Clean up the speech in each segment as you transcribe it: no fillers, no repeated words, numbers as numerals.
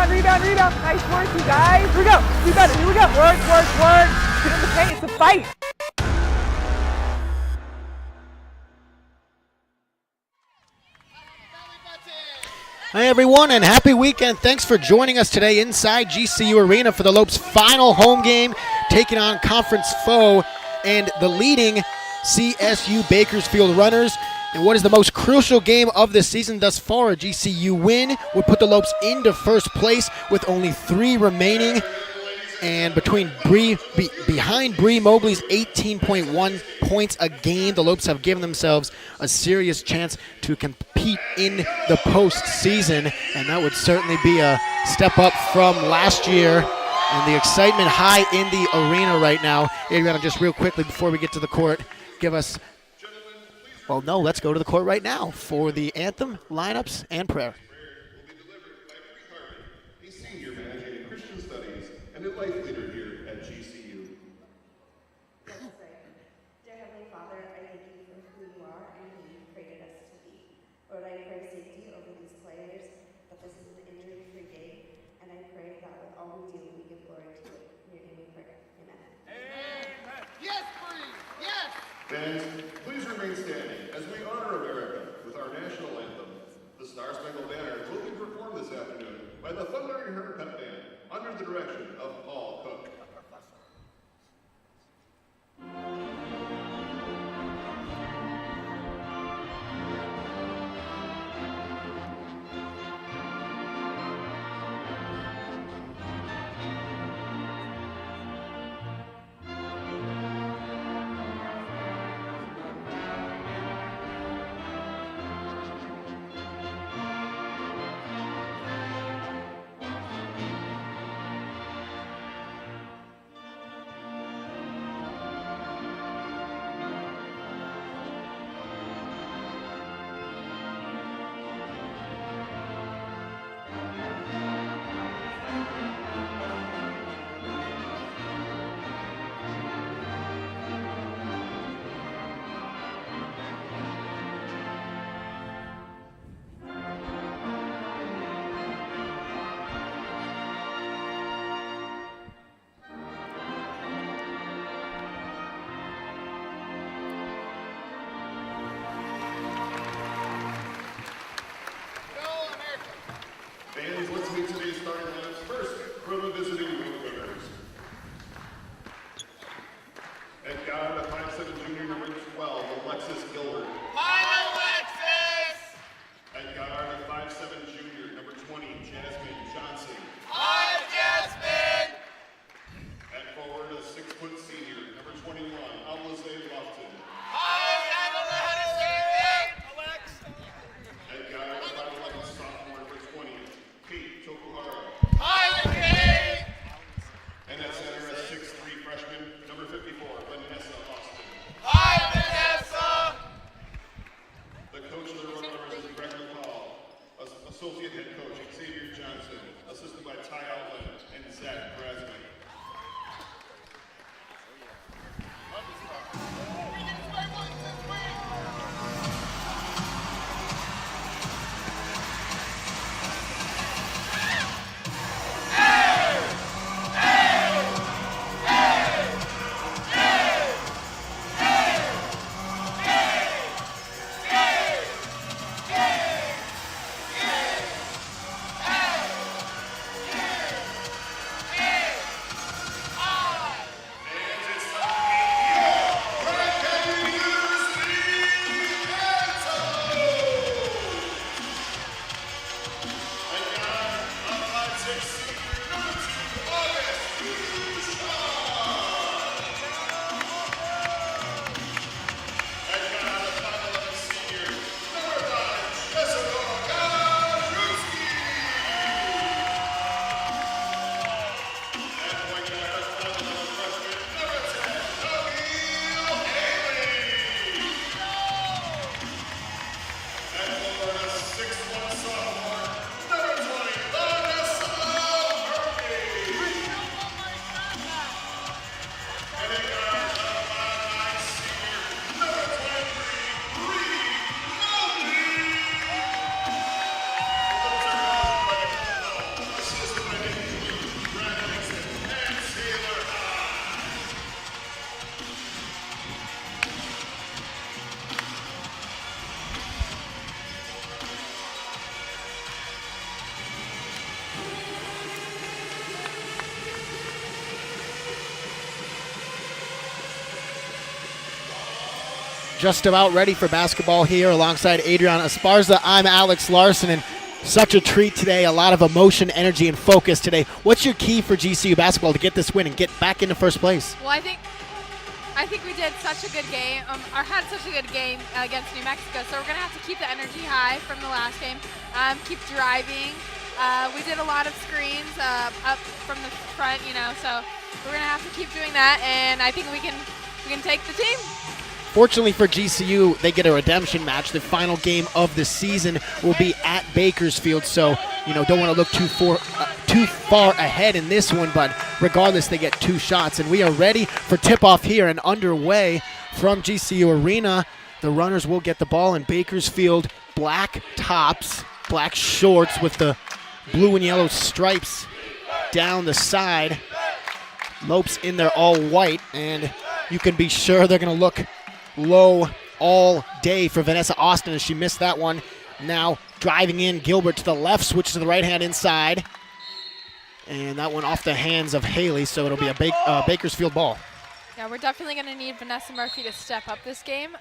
rebound. Nice work, you guys. Here we go. Do better. Here we go. Work. Get in the paint. It's a fight. Hi everyone, and happy weekend. Thanks for joining us today inside GCU Arena for the Lopes' final home game, taking on conference foe and the leading CSU Bakersfield Runners. And what is the most crucial game of the season thus far? A GCU win would put the Lopes into first place with only 3 remaining. And behind Bree Mobley's 18.1 points a game, the Lopes have given themselves a serious chance to compete in the postseason, and that would certainly be a step up from last year. And the excitement high in the arena right now. Adriana, just real quickly before we get to the court, give us, well, no, let's go to the court right now for the anthem, lineups, and prayer. And a life leader here at GCU. Let's pray. Dear Heavenly Father, I thank you for who you are and who you created us to be. Lord, I pray safety over these players, that this is an injury-free game, and I pray that with all we do, we give glory to it. In your name we pray. Amen. Amen. Yes, Bree! Yes! Fans, please remain standing as we honor America with our national anthem. The Star Spangled Banner will be performed this afternoon by the Thundering Herd Pep Band, under the direction of Paul just about ready for basketball here alongside Adriana Esparza. I'm Alex Larson, and such a treat today. A lot of emotion, energy, and focus today. What's your key for GCU basketball to get this win and get back into first place? Well, I think we did such a good game, or had such a good game against New Mexico, so we're going to have to keep the energy high from the last game, keep driving. We did a lot of screens up from the front, so we're going to have to keep doing that, and I think we can take the team. Fortunately for GCU, they get a redemption match. The final game of the season will be at Bakersfield, so don't want to look too far ahead in this one, but regardless, they get 2 shots, and we are ready for tip-off here and underway from GCU Arena. The runners will get the ball in Bakersfield, black tops, black shorts with the blue and yellow stripes down the side. Lopes in there all white, and you can be sure they're going to look low all day for Vanessa Austin as she missed that one. Now driving in, Gilbert to the left, switch to the right hand inside. And that one off the hands of Hailey, so it'll be a Bakersfield ball. Yeah, we're definitely going to need Vanessa Murphy to step up this game.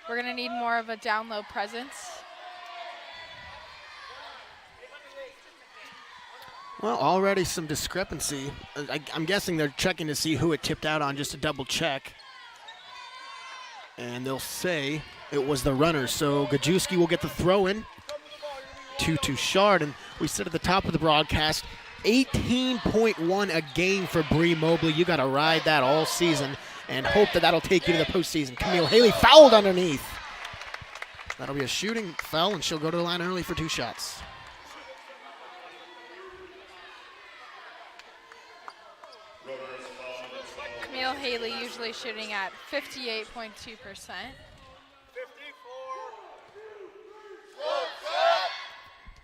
We're going to need more of a down-low presence. Well, already some discrepancy. I'm guessing they're checking to see who it tipped out on just to double check. And they'll say it was the runner. So Gajewski will get the throw in to Touchard. And we said at the top of the broadcast, 18.1 a game for Bree Mobley. You got to ride that all season and hope that that'll take you to the postseason. Camille Hailey fouled underneath. That'll be a shooting foul, and she'll go to the line early for 2 shots. Camille Hailey usually shooting at 58.2%.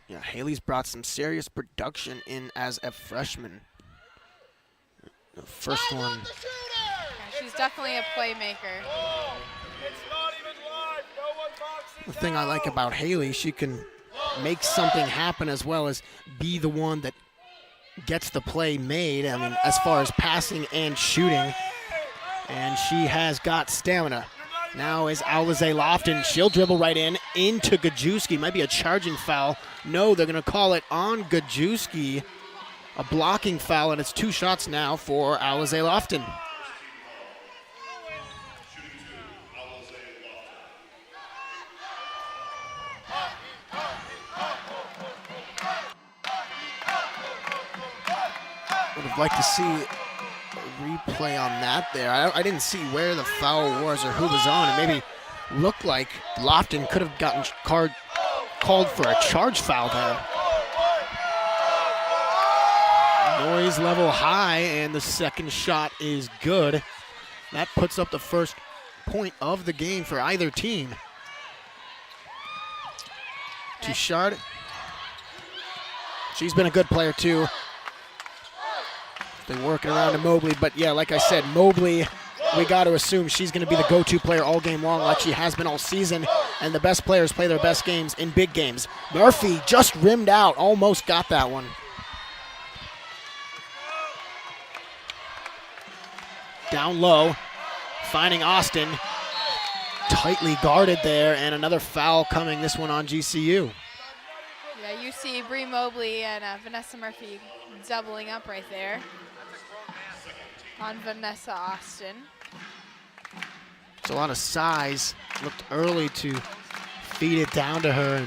Yeah, Haley's brought some serious production in as a freshman. The first one. Yeah, she's definitely a playmaker. The thing I like about Hailey, she can make something happen as well as be the one that gets the play made. I mean, as far as passing and shooting. And she has got stamina. Now is Alize Lofton. She'll dribble right into Gajewski. Might be a charging foul. No, they're going to call it on Gajewski. A blocking foul, and it's 2 shots now for Alize Lofton. Would have liked to see a replay on that there. I didn't see where the foul was or who was on. It maybe looked like Lofton could have gotten called for a charge foul there. Noise level high, and the second shot is good. That puts up the first point of the game for either team. Touchard. She's been a good player too. They're working around to Mobley, but yeah, like I said, Mobley, we got to assume she's going to be the go-to player all game long like she has been all season, and the best players play their best games in big games. Murphy just rimmed out, almost got that one. Down low, finding Austin, tightly guarded there, and another foul coming, this one on GCU. Yeah, you see Bree Mobley and Vanessa Murphy doubling up right there on Vanessa Austin. It's a lot of size. Looked early to feed it down to her and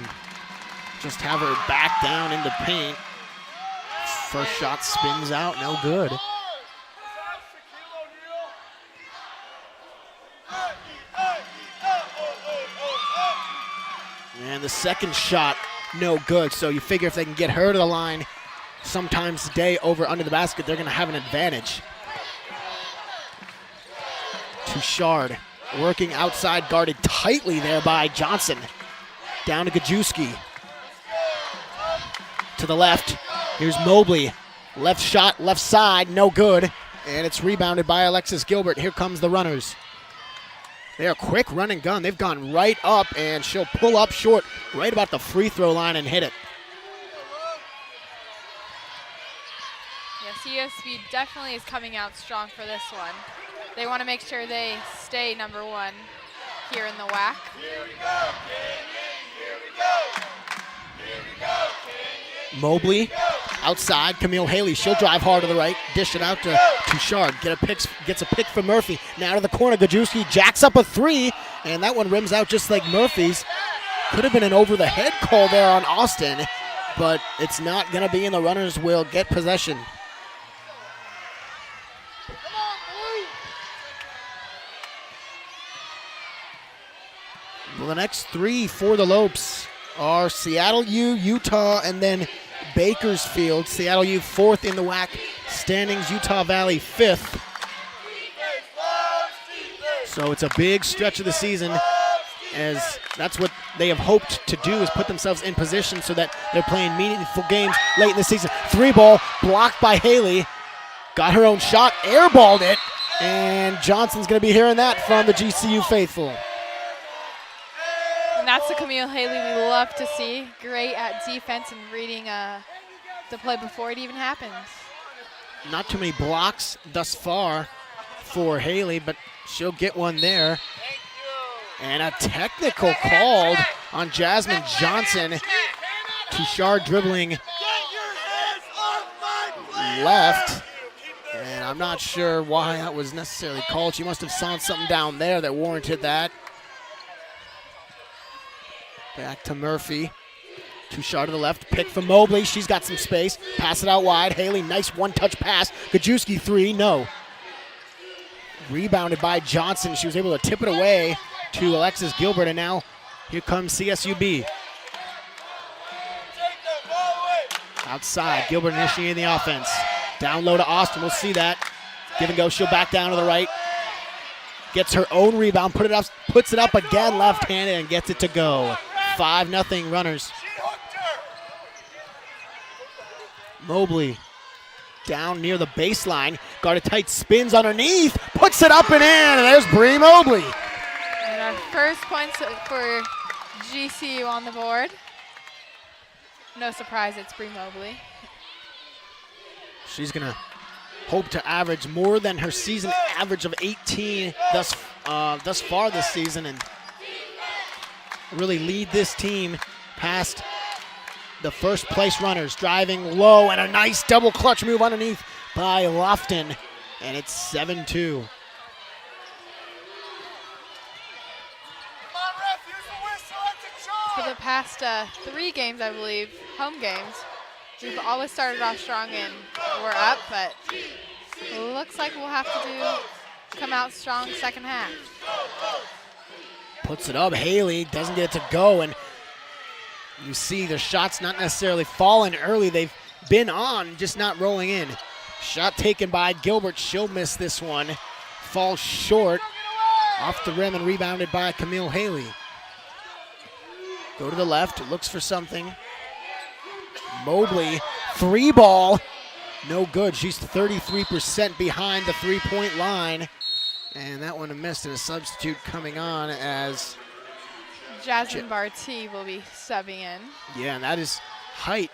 just have her back down into paint. First shot spins out, no good. And the second shot, no good. So you figure if they can get her to the line sometimes today over under the basket, they're going to have an advantage. Touchard working outside, guarded tightly there by Johnson. Down to Gajewski. To the left. Here's Mobley. Left shot, left side, no good. And it's rebounded by Alexis Gilbert. Here comes the runners. They are quick run and gun. They've gone right up, and she'll pull up short right about the free throw line and hit it. Yeah, CSU definitely is coming out strong for this one. They want to make sure they stay number 1. here in the WAC. Mobley outside. Camille Hailey, she'll drive hard to the right, dish it out to Shard. Gets a pick from Murphy. Now to the corner, Gajewski jacks up a three, and that one rims out just like Murphy's. Could have been an over-the-head call there on Austin, but it's not going to be, and the runners will get possession. Well, the next three for the Lopes are Seattle U, Utah, and then Bakersfield. Seattle U 4th in the WAC standings, Utah Valley 5th. So it's a big stretch of the season, as that's what they have hoped to do, is put themselves in position so that they're playing meaningful games late in the season. Three ball blocked by Hailey. Got her own shot, airballed it, and Johnson's going to be hearing that from the GCU faithful. And that's the Camille Hailey we love to see. Great at defense and reading the play before it even happens. Not too many blocks thus far for Hailey, but she'll get one there. And a technical called on Jasmine Johnson. Touchard dribbling left. And I'm not sure why that was necessarily called. She must have saw something down there that warranted that. Back to Murphy. Touchard to the left. Pick from Mobley. She's got some space. Pass it out wide. Hailey, nice one-touch pass. Gajewski three, no. Rebounded by Johnson. She was able to tip it away to Alexis Gilbert, and now here comes CSUB. Outside, Gilbert initiating the offense. Down low to Austin, we'll see that. Give and go, she'll back down to the right. Gets her own rebound, puts it up again left-handed and gets it to go. 5-0 runners. Mobley down near the baseline. Guarded tight, spins underneath, puts it up and in, and there's Bree Mobley. And our first points for GCU on the board. No surprise, it's Bree Mobley. She's going to hope to average more than her season average of 18 thus far this season, and really lead this team past the first place runners. Driving low, and a nice double clutch move underneath by Lofton, and it's 7-2. For the past 3 games, I believe, home games, we've always started off strong and we're up, but looks like we'll have to come out strong second half. Puts it up, Hailey doesn't get it to go, and you see the shots not necessarily falling early. They've been on, just not rolling in. Shot taken by Gilbert. She'll miss this one. Falls short. Off the rim and rebounded by Camille Hailey. Go to the left, looks for something. Mobley, 3 ball. No good. She's 33% behind the 3-point line. And that one missed, and a substitute coming on as Jasmine Barty will be subbing in. Yeah, and that is height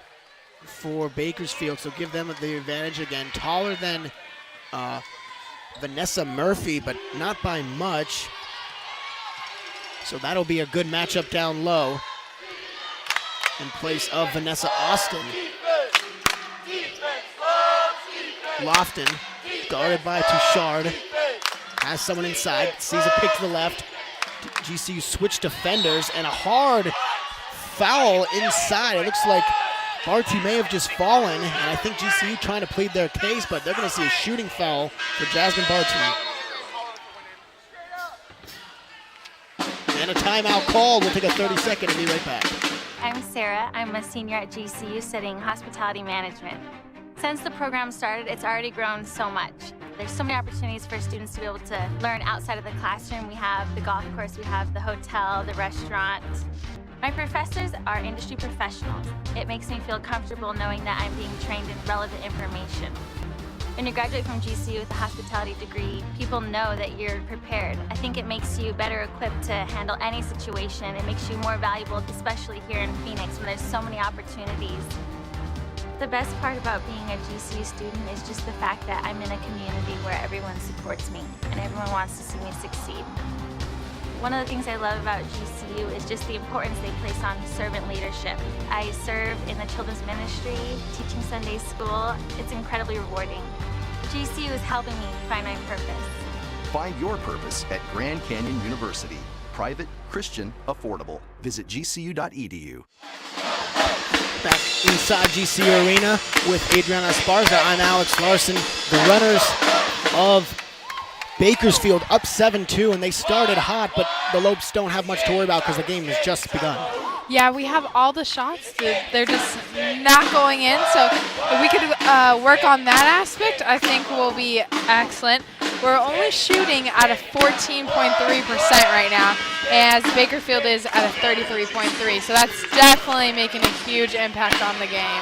for Bakersfield, so give them the advantage again. Taller than Vanessa Murphy, but not by much. So that'll be a good matchup down low in place of Vanessa Austin. Lofton, guarded by Touchard. Has someone inside, sees a pick to the left. GCU switch defenders, and a hard foul inside. It looks like Barty may have just fallen, and I think GCU trying to plead their case, but they're going to see a shooting foul for Jasmine Barty. And a timeout call. We'll take a 30-second and be right back. I'm Sarah. I'm a senior at GCU studying hospitality management. Since the program started, it's already grown so much. There's so many opportunities for students to be able to learn outside of the classroom. We have the golf course, we have the hotel, the restaurant. My professors are industry professionals. It makes me feel comfortable knowing that I'm being trained in relevant information. When you graduate from GCU with a hospitality degree, people know that you're prepared. I think it makes you better equipped to handle any situation. It makes you more valuable, especially here in Phoenix when there's so many opportunities. The best part about being a GCU student is just the fact that I'm in a community where everyone supports me and everyone wants to see me succeed. One of the things I love about GCU is just the importance they place on servant leadership. I serve in the children's ministry, teaching Sunday school. It's incredibly rewarding. GCU is helping me find my purpose. Find your purpose at Grand Canyon University. Private, Christian, affordable. Visit gcu.edu. Back inside GCU Arena with Adriana Esparza, I'm Alex Larson. The runners of Bakersfield up 7-2, and they started hot, but the Lopes don't have much to worry about because the game has just begun. Yeah, we have all the shots. They're just not going in. So if we could work on that aspect, I think we'll be excellent. We're only shooting at a 14.3% right now, as Bakersfield is at a 33.3%. So that's definitely making a huge impact on the game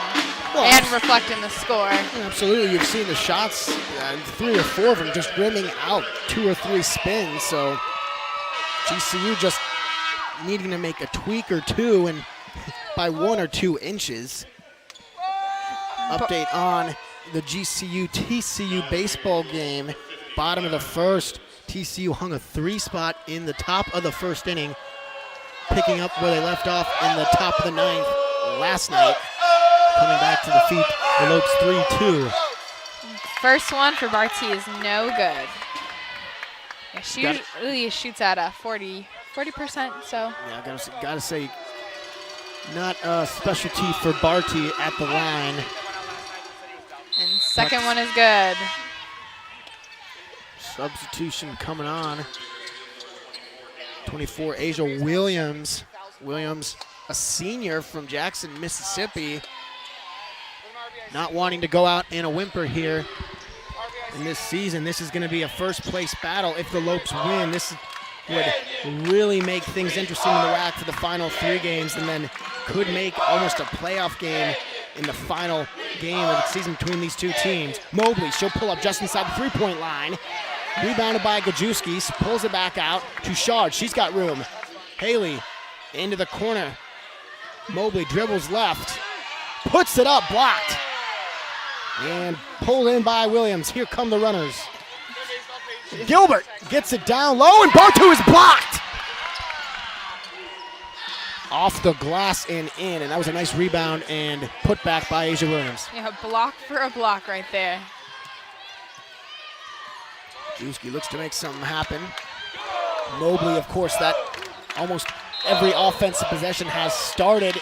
and reflecting the score. Absolutely. You've seen the shots, 3 or 4 of them just rimming out 2 or 3 spins. So GCU just needing to make a tweak or two, and by 1 or 2 inches. Update on the GCU-TCU baseball game. Bottom of the first, TCU hung a 3 spot in the top of the first inning, picking up where they left off in the top of the 9th last night. Coming back to defeat the Lopes 3-2. First one for Barty is no good. Yeah, she usually shoots at a 40%, so. Yeah, gotta say, not a specialty for Barty at the line. And second one is good. Substitution coming on. 24, Asia Williams. Williams, a senior from Jackson, Mississippi. Not wanting to go out in a whimper here in this season. This is going to be a first place battle. If the Lopes win, this would really make things interesting in the WAC for the final 3 games, and then could make almost a playoff game in the final game of the season between these 2 teams. Mobley, she'll pull up just inside the 3-point line. Rebounded by Gajewski, pulls it back out to Shard. She's got room. Hailey into the corner. Mobley dribbles left, puts it up, blocked. And pulled in by Williams. Here come the runners. Gilbert gets it down low, and Bartu is blocked. Off the glass and in, and that was a nice rebound and put back by Asia Williams. Yeah, block for a block right there. Juski looks to make something happen. Mobley, of course, that almost every offensive possession has started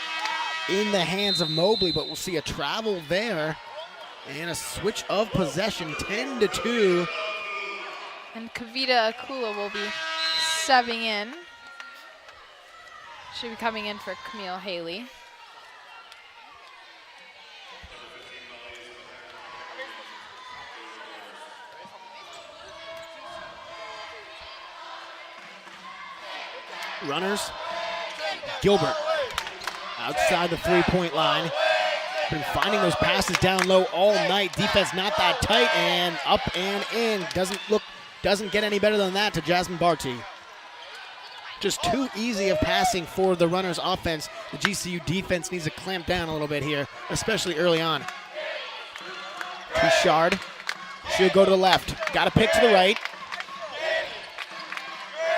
in the hands of Mobley, but we'll see a travel there and a switch of possession, 10-2. And Kavita Akula will be subbing in. Should be coming in for Camille Hailey. Runners, Gilbert outside the 3-point line. Been finding those passes down low all night. Defense not that tight, and up and in. Doesn't get any better than that to Jasmine Barty. Just too easy of passing for the runners' offense. The GCU defense needs to clamp down a little bit here, especially early on. Touchard, she'll go to the left. Got a pick to the right.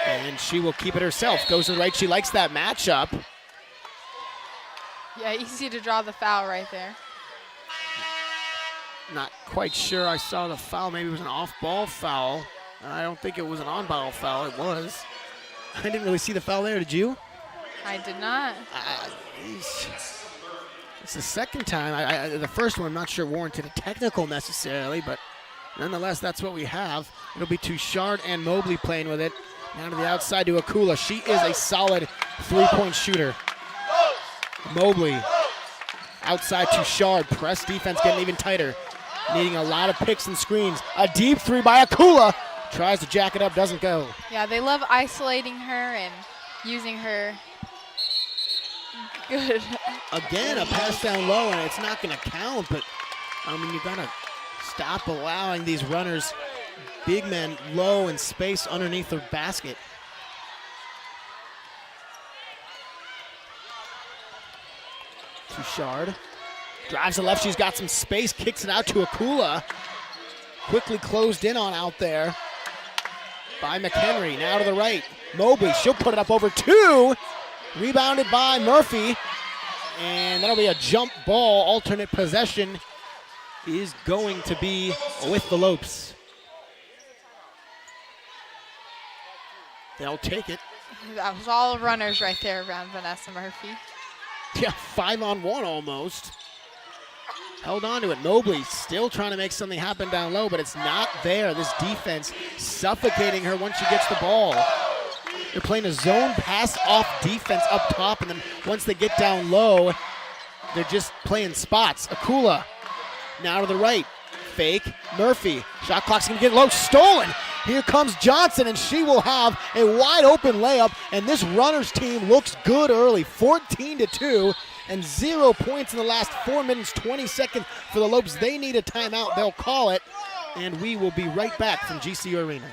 And she will keep it herself. Goes to the right. She likes that matchup. Yeah, easy to draw the foul right there. Not quite sure I saw the foul. Maybe it was an off-ball foul. I don't think it was an on-ball foul. It was. I didn't really see the foul there. Did you? I did not. It's the second time. The first one I'm not sure warranted a technical necessarily, but nonetheless, that's what we have. It'll be Touchard and Mobley playing with it. Now to the outside to Akula. She is a solid 3-point shooter. Mobley outside Touchard. Press defense getting even tighter. Needing a lot of picks and screens. A deep 3 by Akula. Tries to jack it up, doesn't go. Yeah, they love isolating her and using her good. Again, a pass down low, and it's not going to count, but, I mean, you got to stop allowing these runners, big men, low in space underneath their basket. Touchard drives to left. She's got some space, kicks it out to Akula. Quickly closed in on out there by McHenry. Now to the right. Mobley, she'll put it up over 2. Rebounded by Murphy. And that'll be a jump ball. Alternate possession is going to be with the Lopes. They'll take it. That was all runners right there around Vanessa Murphy. Yeah, 5-on-1 almost. Held on to it. Mobley still trying to make something happen down low, but it's not there. This defense suffocating her once she gets the ball. They're playing a zone pass-off defense up top, and then once they get down low, they're just playing spots. Akula now to the right. Fake. Murphy. Shot clock's going to get low. Stolen. Here comes Johnson, and she will have a wide-open layup, and this runners team looks good early. 14-2, and 0 points in the last 4 minutes, 20 seconds for the Lopes. They need a timeout. They'll call it, and we will be right back from GCU Arena.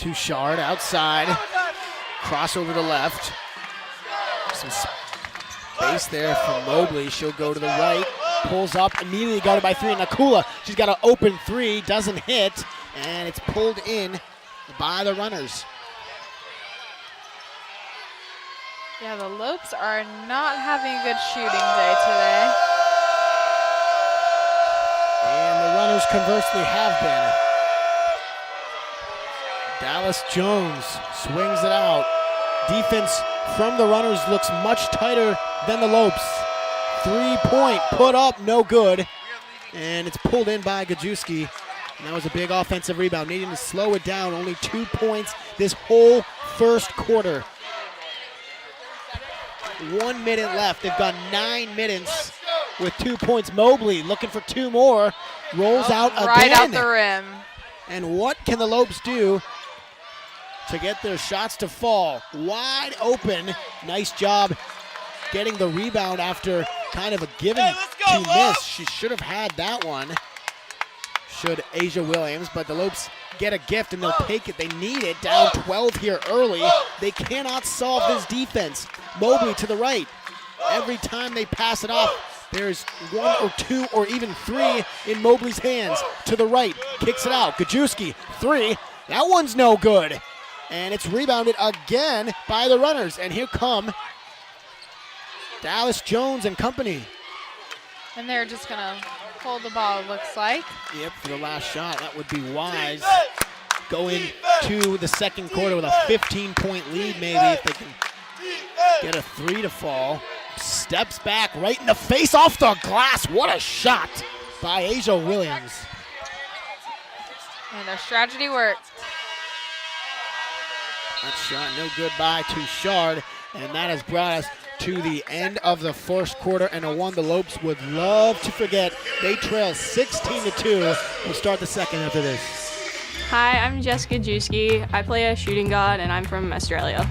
To Shard outside, crossover to left. Some space there for Mobley. She'll go to the right, pulls up, immediately guarded by 3. Nakula, she's got an open 3, doesn't hit, and it's pulled in by the runners. Yeah, the Lopes are not having a good shooting day today. And the runners conversely have been. Dallas Jones swings it out. Defense from the runners looks much tighter than the Lopes. 3-point put up, no good. And it's pulled in by Gajewski. And that was a big offensive rebound. Needing to slow it down. Only 2 points this whole first quarter. 1 minute left. They've got 9 minutes with 2 points. Mobley looking for 2 more. Rolls out again. Right out the rim. And what can the Lopes do to get their shots to fall? Wide open. Nice job getting the rebound after kind of a given to miss. She should have had that one, should Asia Williams, but the Lopes get a gift and they'll take it. They need it. Down 12 here early. They cannot solve this defense. Mobley to the right. Every time they pass it off, there's 1 or 2 or even 3 in Mobley's hands. To the right, kicks it out. Gajewski, 3. That one's no good. And it's rebounded again by the runners. And here come Dallas Jones and company. And they're just going to hold the ball, it looks like. Yep, for the last shot. That would be wise. Go into the second quarter with a 15-point lead maybe if they can get a 3 to fall. Steps back right in the face off the glass. What a shot by Asia Williams. And their strategy worked. That shot no good by Touchard, and that has brought us to the end of the first quarter, and a one the Lopes would love to forget. They trail 16-2. We'll start the second after this. Hi, I'm Jessica Juski. I play a shooting guard, and I'm from Australia.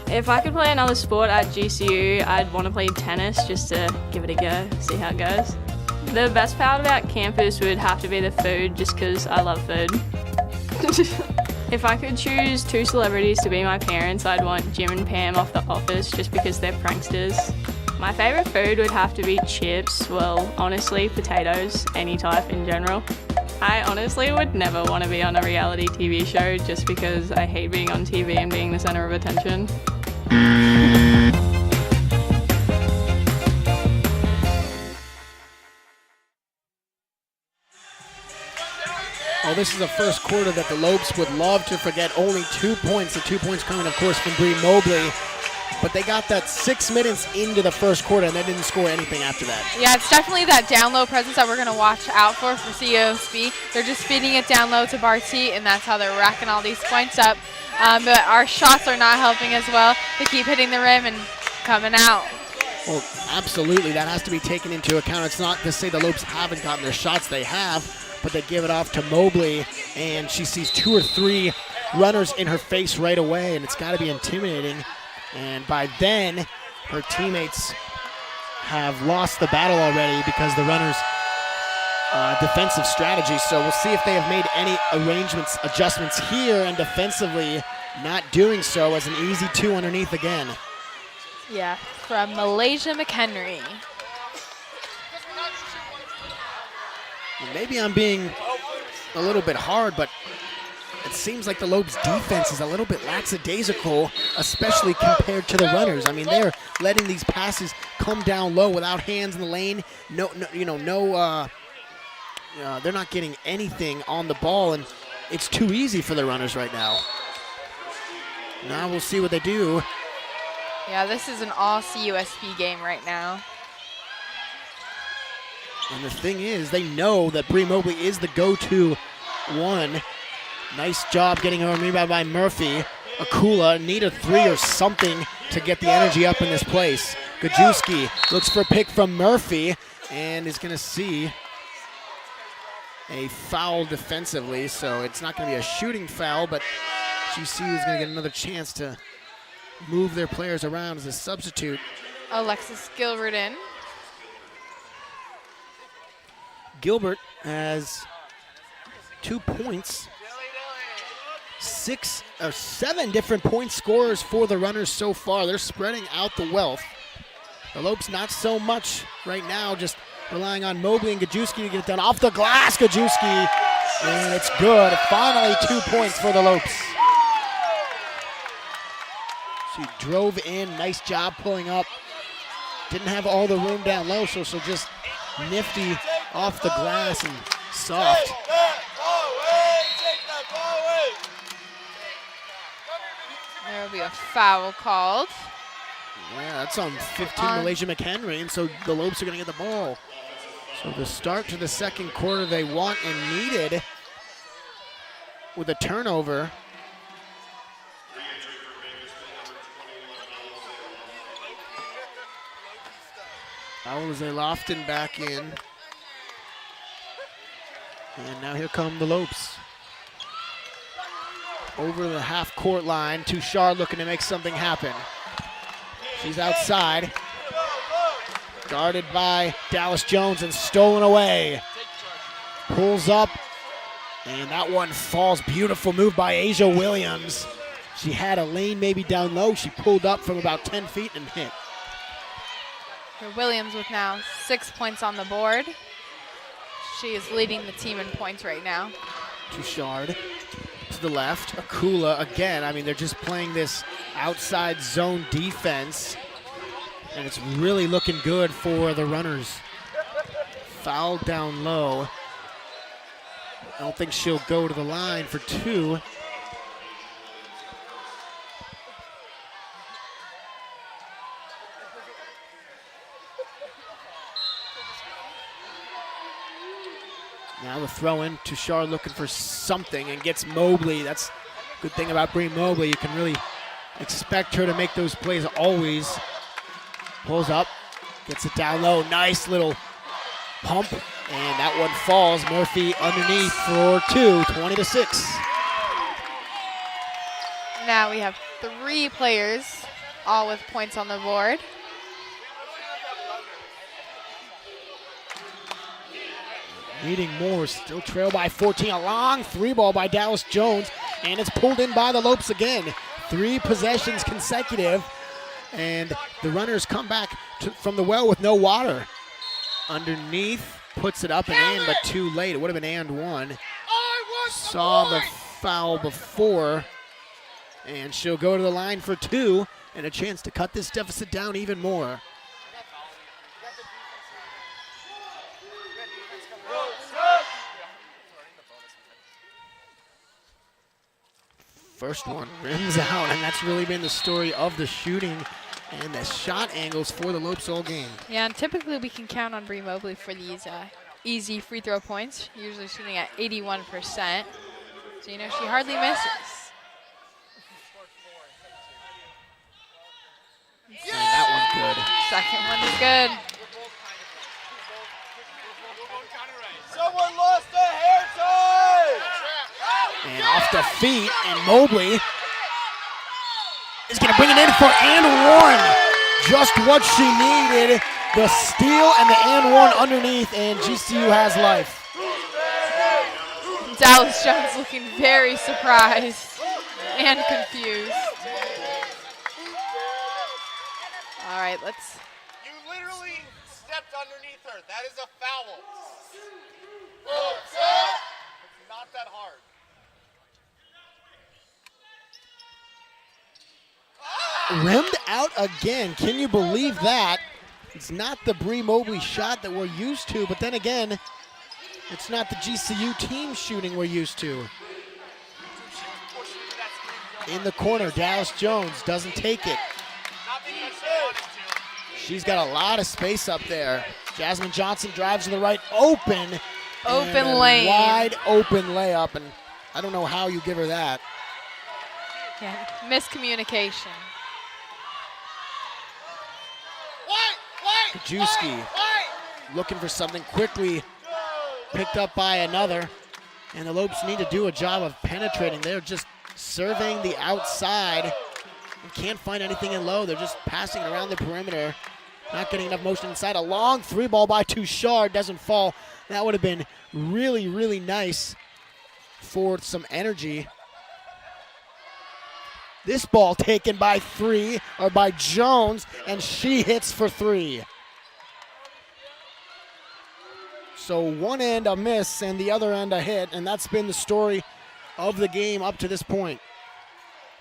If I could play another sport at GCU, I'd want to play tennis just to give it a go, see how it goes. The best part about campus would have to be the food, just because I love food. If I could choose 2 celebrities to be my parents, I'd want Jim and Pam off The Office, just because they're pranksters. My favourite food would have to be chips, well, honestly, potatoes, any type in general. I honestly would never want to be on a reality TV show, just because I hate being on TV and being the centre of attention. Well, this is the first quarter that the Lopes would love to forget. Only 2 points. The 2 points coming, of course, from Bree Mobley. but they got that 6 minutes into the first quarter and they didn't score anything after that. Yeah, it's definitely that down low presence that we're going to watch out for CSU. They're just feeding it down low to Barty, and that's how they're racking all these points up. But our shots are not helping as well. They keep hitting the rim and coming out. Well, absolutely. That has to be taken into account. It's not to say the Lopes haven't gotten their shots. They have, but they give it off to Mobley, and she sees 2 or 3 runners in her face right away, and it's got to be intimidating. And by then, her teammates have lost the battle already because the runners' defensive strategy. So we'll see if they have made any adjustments here, and defensively not doing so as an easy 2 underneath again. Yeah, from Malaysia McHenry. Maybe I'm being a little bit hard, but it seems like the Lopes defense is a little bit lackadaisical, especially compared to the runners. I mean, they're letting these passes come down low without hands in the lane. They're not getting anything on the ball, and it's too easy for the runners right now. Now we'll see what they do. Yeah, this is an all CUSB game right now. And the thing is, they know that Bree Mobley is the go-to one. Nice job getting her rebound by Murphy. Akula need a 3 or something to get the energy up in this place. Gajewski looks for a pick from Murphy and is going to see a foul defensively. So it's not going to be a shooting foul, but GCU is going to get another chance to move their players around as a substitute. Alexis Gilbert in. Gilbert has 2 points. 6 or 7 different point scorers for the runners so far. They're spreading out the wealth. The Lopes not so much right now, just relying on Mobley and Gajewski to get it done. Off the glass, Gajewski, and it's good. Finally 2 points for the Lopes. She drove in, nice job pulling up. Didn't have all the room down low, so she'll just nifty off the glass and soft. There will be a foul called. Yeah, that's on 15 Malaysia McHenry, and so the Lopes are going to get the ball. So the start to the second quarter they want and needed with a turnover. Alize Lofton back in. And now here come the Lopes. Over the half-court line, Touchard looking to make something happen. She's outside. Guarded by Dallas Jones and stolen away. Pulls up, and that one falls. Beautiful move by Asia Williams. She had a lane maybe down low. She pulled up from about 10 feet and hit. Williams with now 6 points on the board. She is leading the team in points right now. Touchard to the left. Akula again. I mean, they're just playing this outside zone defense, and it's really looking good for the runners. Foul down low. I don't think she'll go to the line for 2. Now the throw in, Touchard looking for something and gets Mobley. That's a good thing about Bree Mobley. You can really expect her to make those plays always. Pulls up, gets it down low. Nice little pump, and that one falls. Murphy underneath for 2, 20-6. Now we have 3 players, all with points on the board. Needing more, still trail by 14. A long 3-ball by Dallas Jones, and it's pulled in by the Lopes again. 3 possessions consecutive, and the runners come back from the well with no water. Underneath, puts it up and in, but too late. It would have been and 1. Saw the foul before, and she'll go to the line for 2, and a chance to cut this deficit down even more. First one rims out, and that's really been the story of the shooting and the shot angles for the Lopes all game. Yeah, and typically we can count on Bree Mobley for these easy free throw points, usually shooting at 81%. So, you know, she hardly misses. And that one's good. Second one is good. Someone lost the hair tie! And off the feet, and Mobley is going to bring it in for and one. Just what she needed. The steal and the and one underneath, and GCU has life. Dallas Jones looking very surprised and confused. All right, let's. You literally stepped underneath her. That is a foul. It's not that hard. Rimmed out again. Can you believe that? It's not the Bree Mobley shot that we're used to, but then again, it's not the GCU team shooting we're used to. In the corner, Dallas Jones doesn't take it. She's got a lot of space up there. Jasmine Johnson drives to the right, open Lane. Wide open layup, and I don't know how you give her that. Yeah, miscommunication. Kajewski looking for something quickly, picked up by another, and the Lopes need to do a job of penetrating. They're just surveying the outside and can't find anything in low. They're just passing it around the perimeter, not getting enough motion inside. A long three ball by Touchard doesn't fall. That would have been really, really nice for some energy. This ball taken by Jones, and she hits for three. So one end a miss and the other end a hit, and that's been the story of the game up to this point.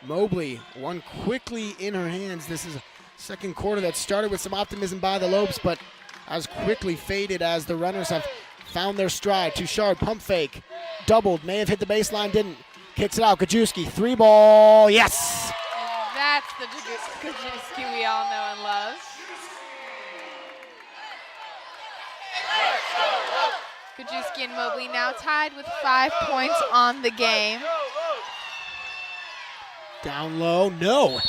Mobley, one quickly in her hands. This is a second quarter that started with some optimism by the Lopes, but has quickly faded as the runners have found their stride. Touchard, pump fake, doubled, may have hit the baseline, didn't. Kicks it out, Kajewski, three ball, yes! And that's the Kajewski we all know and love. Kajewski and Mobley now tied with 5 points on the game. Down low, no.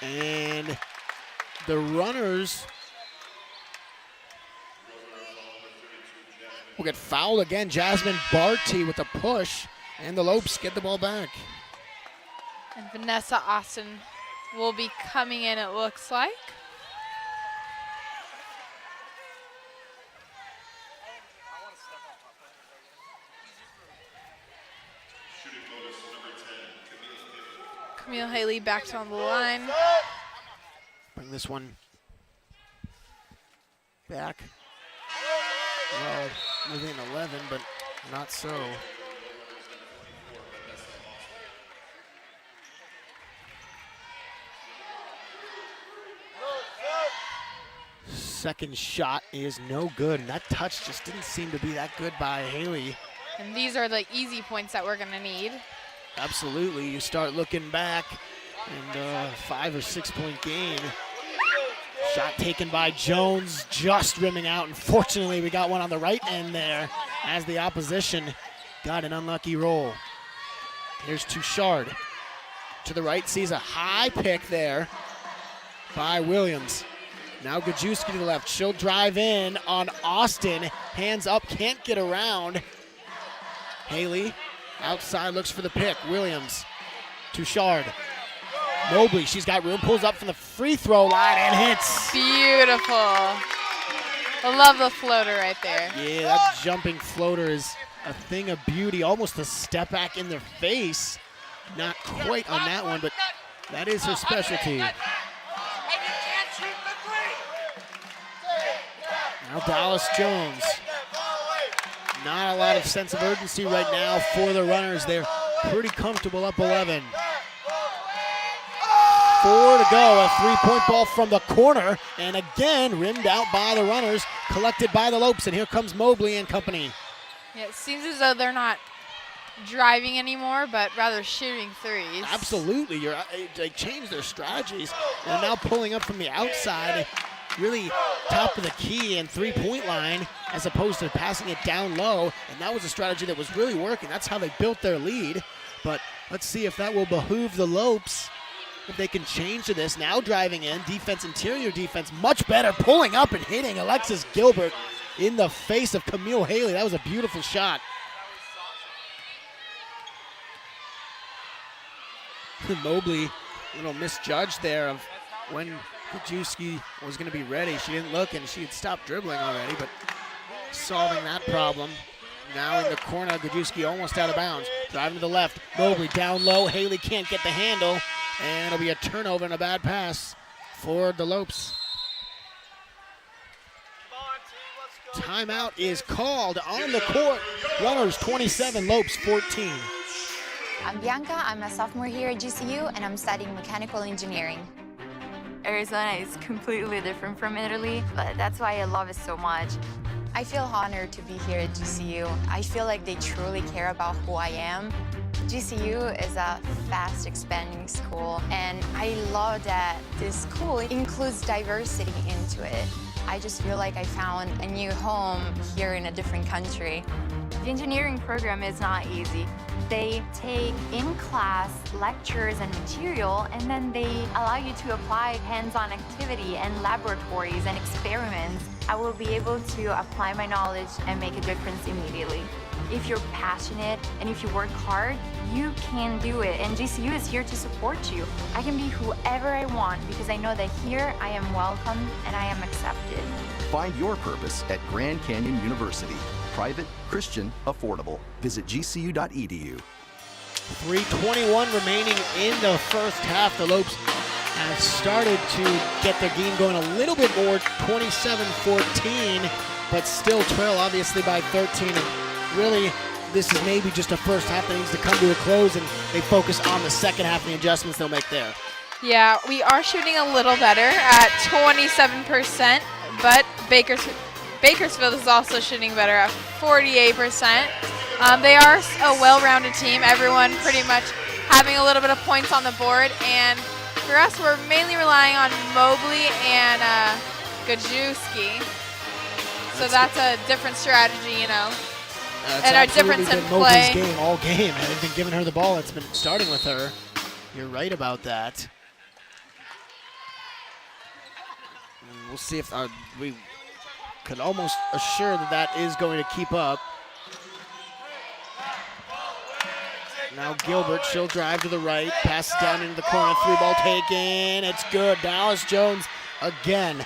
And the runners will get fouled again. Jasmine Barty with a push, and the Lopes get the ball back. And Vanessa Austin will be coming in, it looks like. Camille Hailey back on the line. Bring this one back. Well, within 11, but not so. Second shot is no good, and that touch just didn't seem to be that good by Hailey. And these are the easy points that we're going to need. Absolutely. You start looking back, and 5 or 6 point gain. Shot taken by Jones, just rimming out. Unfortunately, we got one on the right end there as the opposition got an unlucky roll. Here's Touchard. To the right, sees a high pick there by Williams. Now Kajewski to the left. She'll drive in on Austin. Hands up, can't get around. Hailey outside, looks for the pick. Williams, Touchard. Mobley, she's got room, pulls up from the free throw line and hits. Beautiful. I love the floater right there. Yeah, that jumping floater is a thing of beauty. Almost a step back in their face. Not quite on that one, but that is her specialty. Now Dallas Jones. Not a lot of sense of urgency right now for the runners. They're pretty comfortable up 11. 4 to go, a three-point ball from the corner, and again rimmed out by the runners, collected by the Lopes, and here comes Mobley and company. Yeah, it seems as though they're not driving anymore, but rather shooting threes. Absolutely. They changed their strategies. They're now pulling up from the outside, really top of the key and three-point line, as opposed to passing it down low. And that was a strategy that was really working. That's how they built their lead. But let's see if that will behoove the Lopes, if they can change to this. Now driving in, defense, interior defense, much better, pulling up and hitting Alexis Gilbert in the face of Camille Hailey. That was a beautiful shot. Mobley, a little misjudged there of when Gajewski was going to be ready. She didn't look, and she had stopped dribbling already, but solving that problem. Now in the corner, Gajewski almost out of bounds. Driving to the left, Mobley down low. Hailey can't get the handle, and it'll be a turnover and a bad pass for the Lopes. Timeout is called on the court. Runners 27, Lopes 14. I'm Bianca, I'm a sophomore here at GCU, and I'm studying mechanical engineering. Arizona is completely different from Italy, but that's why I love it so much. I feel honored to be here at GCU. I feel like they truly care about who I am. GCU is a fast expanding school, and I love that this school includes diversity into it. I just feel like I found a new home here in a different country. The engineering program is not easy. They take in-class lectures and material, and then they allow you to apply hands-on activity and laboratories and experiments. I will be able to apply my knowledge and make a difference immediately. If you're passionate and if you work hard, you can do it, and GCU is here to support you. I can be whoever I want because I know that here I am welcome and I am accepted. Find your purpose at Grand Canyon University. Private, Christian, affordable. Visit gcu.edu. 3:21 remaining in the first half. The Lopes have started to get their game going a little bit more, 27-14, but still trail obviously by 13. And really, this is maybe just a first half that needs to come to a close, and they focus on the second half and the adjustments they'll make there. Yeah, we are shooting a little better at 27%, but Bakersfield is also shooting better at 48%. They are a well-rounded team, everyone pretty much having a little bit of points on the board, and for us, we're mainly relying on Mobley and Gajewski. So that's a different strategy, you know. And our difference in play. Mobley's game all game. They've been giving her the ball. It's been starting with her. You're right about that. And we'll see if we could almost assure that is going to keep up. Now Gilbert, she'll drive to the right, passes down into the corner, three ball taken. It's good. Dallas Jones again.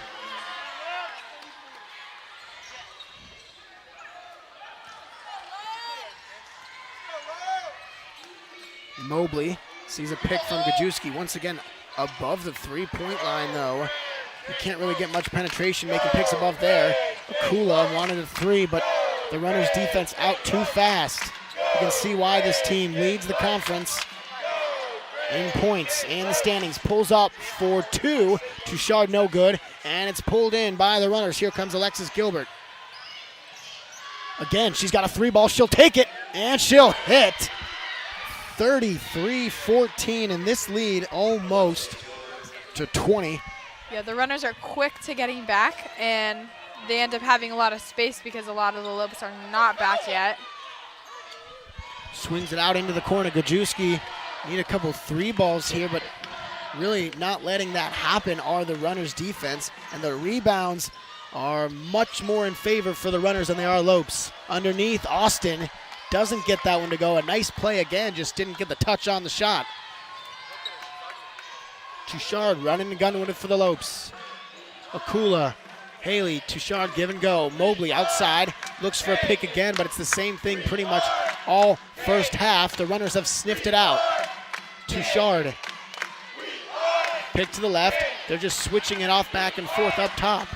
Mobley sees a pick from Gajewski. Once again, above the three-point line, though. You can't really get much penetration making picks above there. Akula wanted a three, but the Runners' defense out too fast. You can see why this team leads the conference in points and the standings. Pulls up for two. Touchard no good, and it's pulled in by the Runners. Here comes Alexis Gilbert. Again, she's got a three ball. She'll take it, and she'll hit. 33-14, and this lead almost to 20. Yeah, the Runners are quick to getting back, and they end up having a lot of space because a lot of the Lopes are not back yet. Swings it out into the corner. Gajewski need a couple three balls here, but really not letting that happen are the Runners' defense, and the rebounds are much more in favor for the Runners than they are Lopes. Underneath, Austin doesn't get that one to go. A nice play again, just didn't get the touch on the shot. Touchard running the gun with it for the Lopes. Akula, Hailey, Touchard give and go. Mobley outside, looks for a pick again, but it's the same thing pretty much all first half. The Runners have sniffed it out. Touchard, pick to the left. They're just switching it off back and forth up top.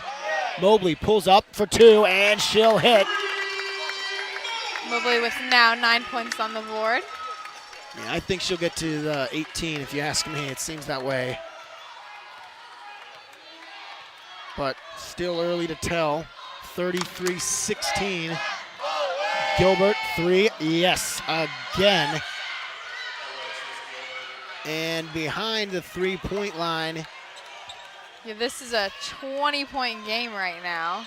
Mobley pulls up for two, and she'll hit. Mobley with now 9 points on the board. Yeah, I think she'll get to 18 if you ask me. It seems that way. But still early to tell. 33-16. Gilbert, three, yes. again. And behind the three-point line. Yeah, this is a 20-point game right now.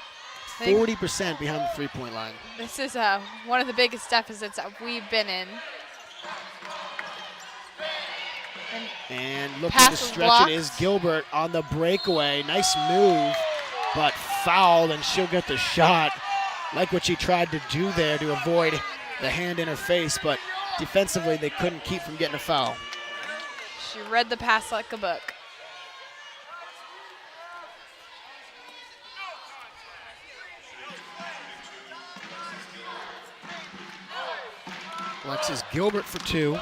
40% behind the three-point line. This is one of the biggest deficits that we've been in. And looking to stretch it is Gilbert on the breakaway. Nice move, but fouled, and she'll get the shot. Like what she tried to do there to avoid the hand in her face, but defensively they couldn't keep from getting a foul. She read the pass like a book. Alexis Gilbert for two.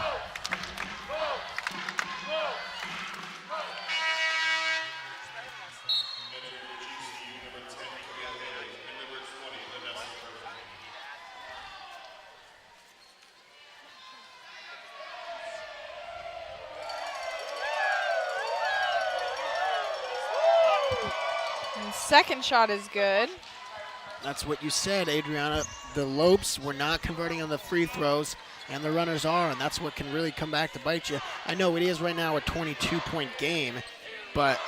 And second shot is good. That's what you said, Adriana. The Lopes were not converting on the free throws, and the runners are, and that's what can really come back to bite you. I know it is right now a 22-point game, but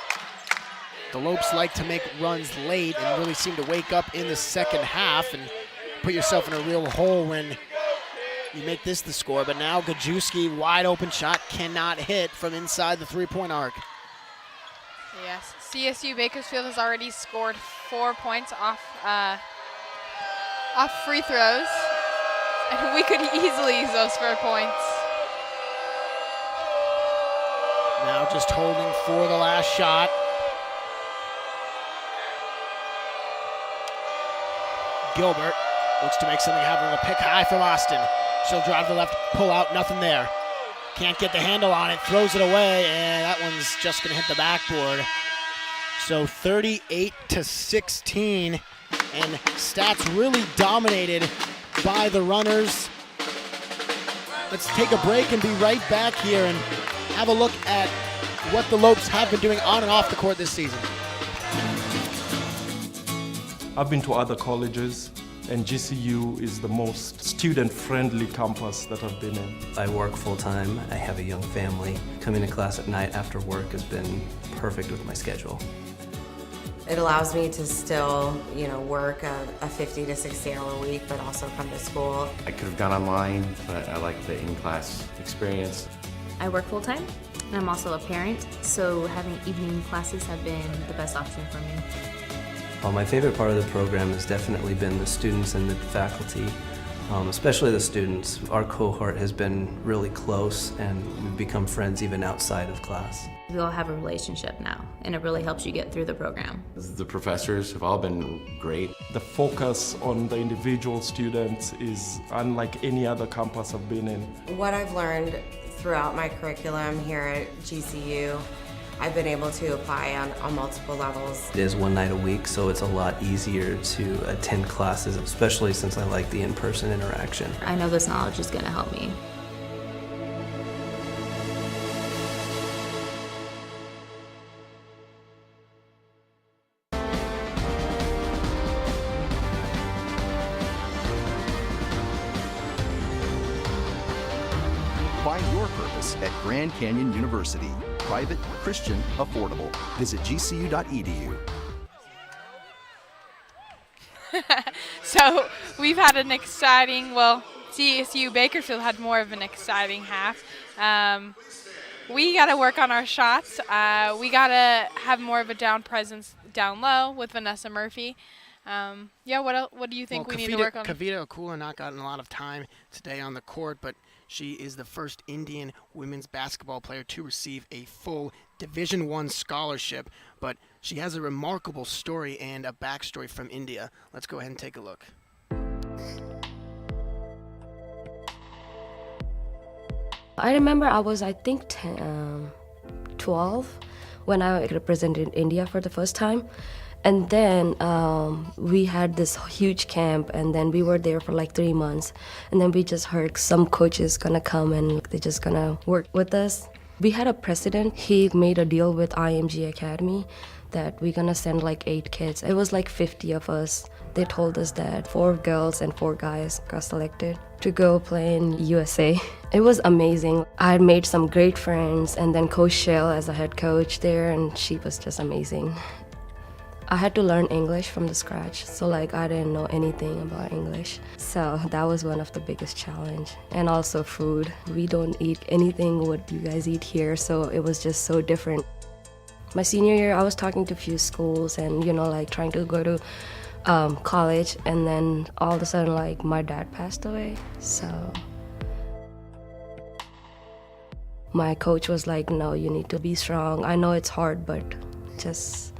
the Lopes like to make runs late and really seem to wake up in the second half and put yourself in a real hole when you make this the score. But now Gajewski, wide open shot, cannot hit from inside the three-point arc. Yes, CSU Bakersfield has already scored 4 points off free throws, and we could easily use those 4 points. Now just holding for the last shot. Gilbert looks to make something happen with a pick high from Austin. She'll drive the left, pull out, nothing there. Can't get the handle on it, throws it away, and that one's just gonna hit the backboard. So 38-16, and Stats really dominated by the runners. Let's take a break and be right back here and have a look at what the Lopes have been doing on and off the court this season. I've been to other colleges, and GCU is the most student-friendly campus that I've been in. I work full-time, I have a young family. Coming to class at night after work has been perfect with my schedule. It allows me to still, work a 50 to 60 hour week, but also come to school. I could have gone online, but I like the in-class experience. I work full-time, and I'm also a parent, so having evening classes have been the best option for me. Well, my favorite part of the program has definitely been the students and the faculty, especially the students. Our cohort has been really close, and we've become friends even outside of class. We all have a relationship now, and it really helps you get through the program. The professors have all been great. The focus on the individual students is unlike any other campus I've been in. What I've learned throughout my curriculum here at GCU, I've been able to apply on multiple levels. It is one night a week, so it's a lot easier to attend classes, especially since I like the in-person interaction. I know this knowledge is going to help me. Find your purpose at Grand Canyon University. Private, Christian, affordable. Visit gcu.edu. So we've had an exciting, CSU Bakersfield had more of an exciting half. We got to work on our shots. We got to have more of a down presence down low with Vanessa Murphy. What do you think we need to work on? Kavita Akula not gotten a lot of time today on the court, but she is the first Indian women's basketball player to receive a full Division I scholarship, but she has a remarkable story and a backstory from India. Let's go ahead and take a look. I remember I was, 12 when I represented India for the first time. And then we had this huge camp, and then we were there for like 3 months. And then we just heard some coaches gonna come and they're just gonna work with us. We had a president, he made a deal with IMG Academy that we're gonna send like 8 kids. It was like 50 of us. They told us that 4 girls and 4 guys got selected to go play in USA. It was amazing. I had made some great friends, and then Coach Shell as a head coach there, and she was just amazing. I had to learn English from the scratch, so like I didn't know anything about English. So that was one of the biggest challenge. And also food. We don't eat anything what you guys eat here, so it was just so different. My senior year, I was talking to a few schools and, like trying to go to college, and then all of a sudden, like, my dad passed away. So my coach was like, no, you need to be strong. I know it's hard, but just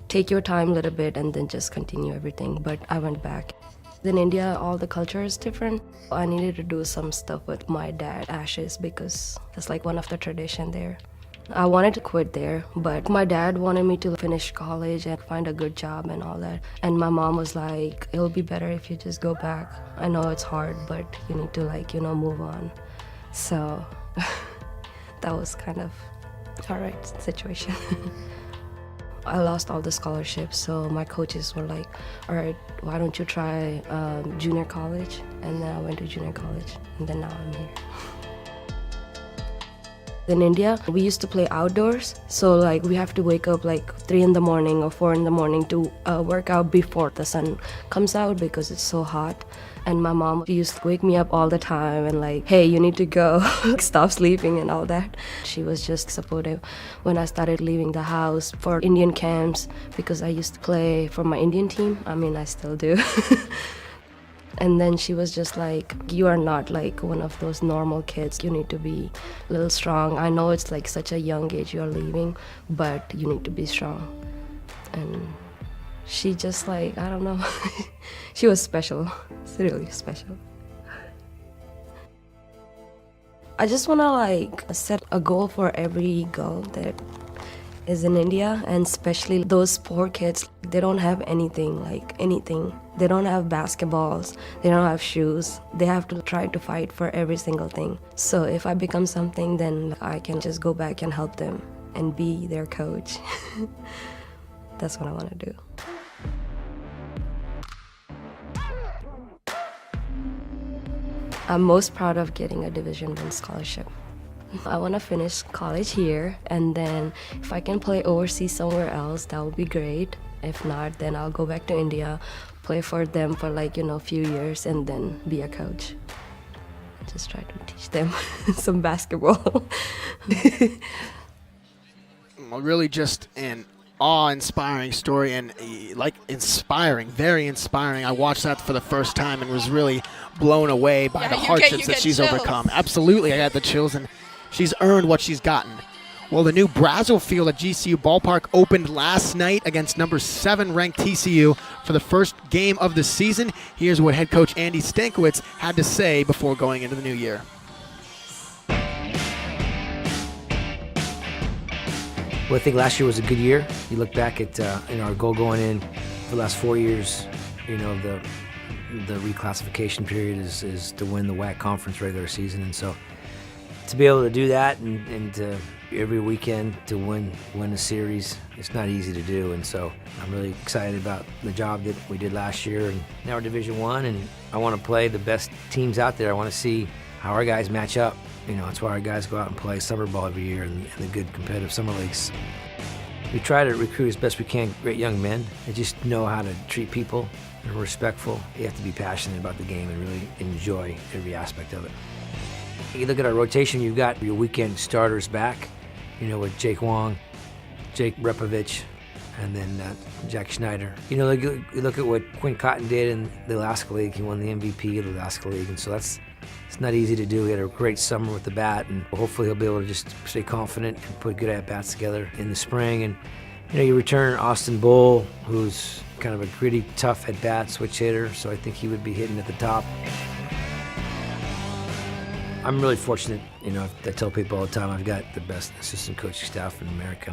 take your time a little bit and then just continue everything. But I went back. In India, all the culture is different. I needed to do some stuff with my dad's ashes because that's like one of the tradition there. I wanted to quit there, but my dad wanted me to finish college and find a good job and all that. And my mom was like, it'll be better if you just go back. I know it's hard, but you need to move on. So that was kind of all right situation. I lost all the scholarships, so my coaches were like, all right, why don't you try junior college? And then I went to junior college, and then now I'm here. In India, we used to play outdoors, so like we have to wake up like 3 in the morning or 4 in the morning to work out before the sun comes out because it's so hot. And my mom used to wake me up all the time and like, hey, you need to go, stop sleeping and all that. She was just supportive when I started leaving the house for Indian camps because I used to play for my Indian team. I mean, I still do. And then she was just like, you are not like one of those normal kids. You need to be a little strong. I know it's like such a young age you're leaving, but you need to be strong. And she just like, I don't know, she was special. It's really special. I just want to like set a goal for every girl that is in India, and especially those poor kids. They don't have anything, like anything. They don't have basketballs, they don't have shoes. They have to try to fight for every single thing. So if I become something, then I can just go back and help them and be their coach. That's what I want to do. I'm most proud of getting a Division I scholarship. I want to finish college here, and then if I can play overseas somewhere else, that would be great. If not, then I'll go back to India, play for them for like, a few years, and then be a coach. Just try to teach them some basketball. Really just an awe-inspiring story, and very inspiring. I watched that for the first time and was really blown away by the hardships that she's overcome. Absolutely, I got the chills, and she's earned what she's gotten. Well, the new Brazel Field at GCU Ballpark opened last night against number 7 ranked TCU for the first game of the season. Here's what head coach Andy Stankiewicz had to say before going into the new year. Well, I think last year was a good year. You look back at our goal going in for the last 4 years, the reclassification period is to win the WAC conference regular season, and so to be able to do that and every weekend to win a series, it's not easy to do. And so I'm really excited about the job that we did last year. And now we're Division I, and I want to play the best teams out there. I want to see how our guys match up. That's why our guys go out and play summer ball every year in the good competitive summer leagues. We try to recruit as best we can great young men that just know how to treat people and are respectful. You have to be passionate about the game and really enjoy every aspect of it. You look at our rotation, you've got your weekend starters back, with Jake Wong, Jake Repovich, and then Jack Schneider. You look at what Quinn Cotton did in the Alaska League. He won the MVP of the Alaska League, and so it's not easy to do. He had a great summer with the bat, and hopefully he'll be able to just stay confident and put good at-bats together in the spring. And, you return Austin Bull, who's kind of a gritty, tough at-bat switch hitter, so I think he would be hitting at the top. I'm really fortunate, I tell people all the time I've got the best assistant coaching staff in America.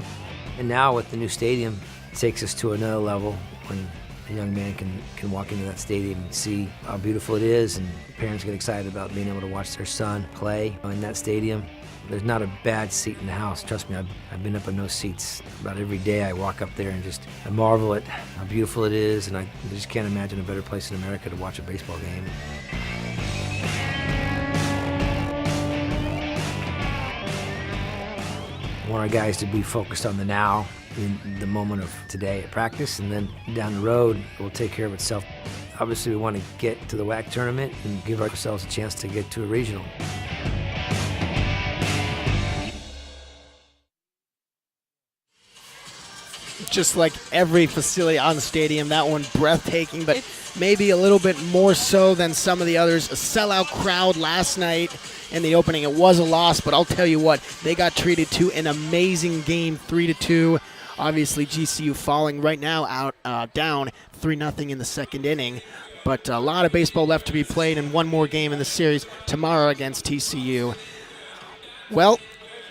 And now with the new stadium, it takes us to another level when a young man can walk into that stadium and see how beautiful it is, and parents get excited about being able to watch their son play in that stadium. There's not a bad seat in the house. Trust me, I've been up in those seats about every day. I walk up there and I marvel at how beautiful it is, and I just can't imagine a better place in America to watch a baseball game. I want our guys to be focused on the now, in the moment of today at practice, and then down the road, it will take care of itself. Obviously, we want to get to the WAC tournament and give ourselves a chance to get to a regional. Just like every facility on the stadium, that one breathtaking, but maybe a little bit more so than some of the others. A sellout crowd last night in the opening. It was a loss, but I'll tell you what, they got treated to an amazing game, 3-2. Obviously, GCU falling right now down 3-0 in the second inning. But a lot of baseball left to be played, and one more game in the series tomorrow against TCU. Well,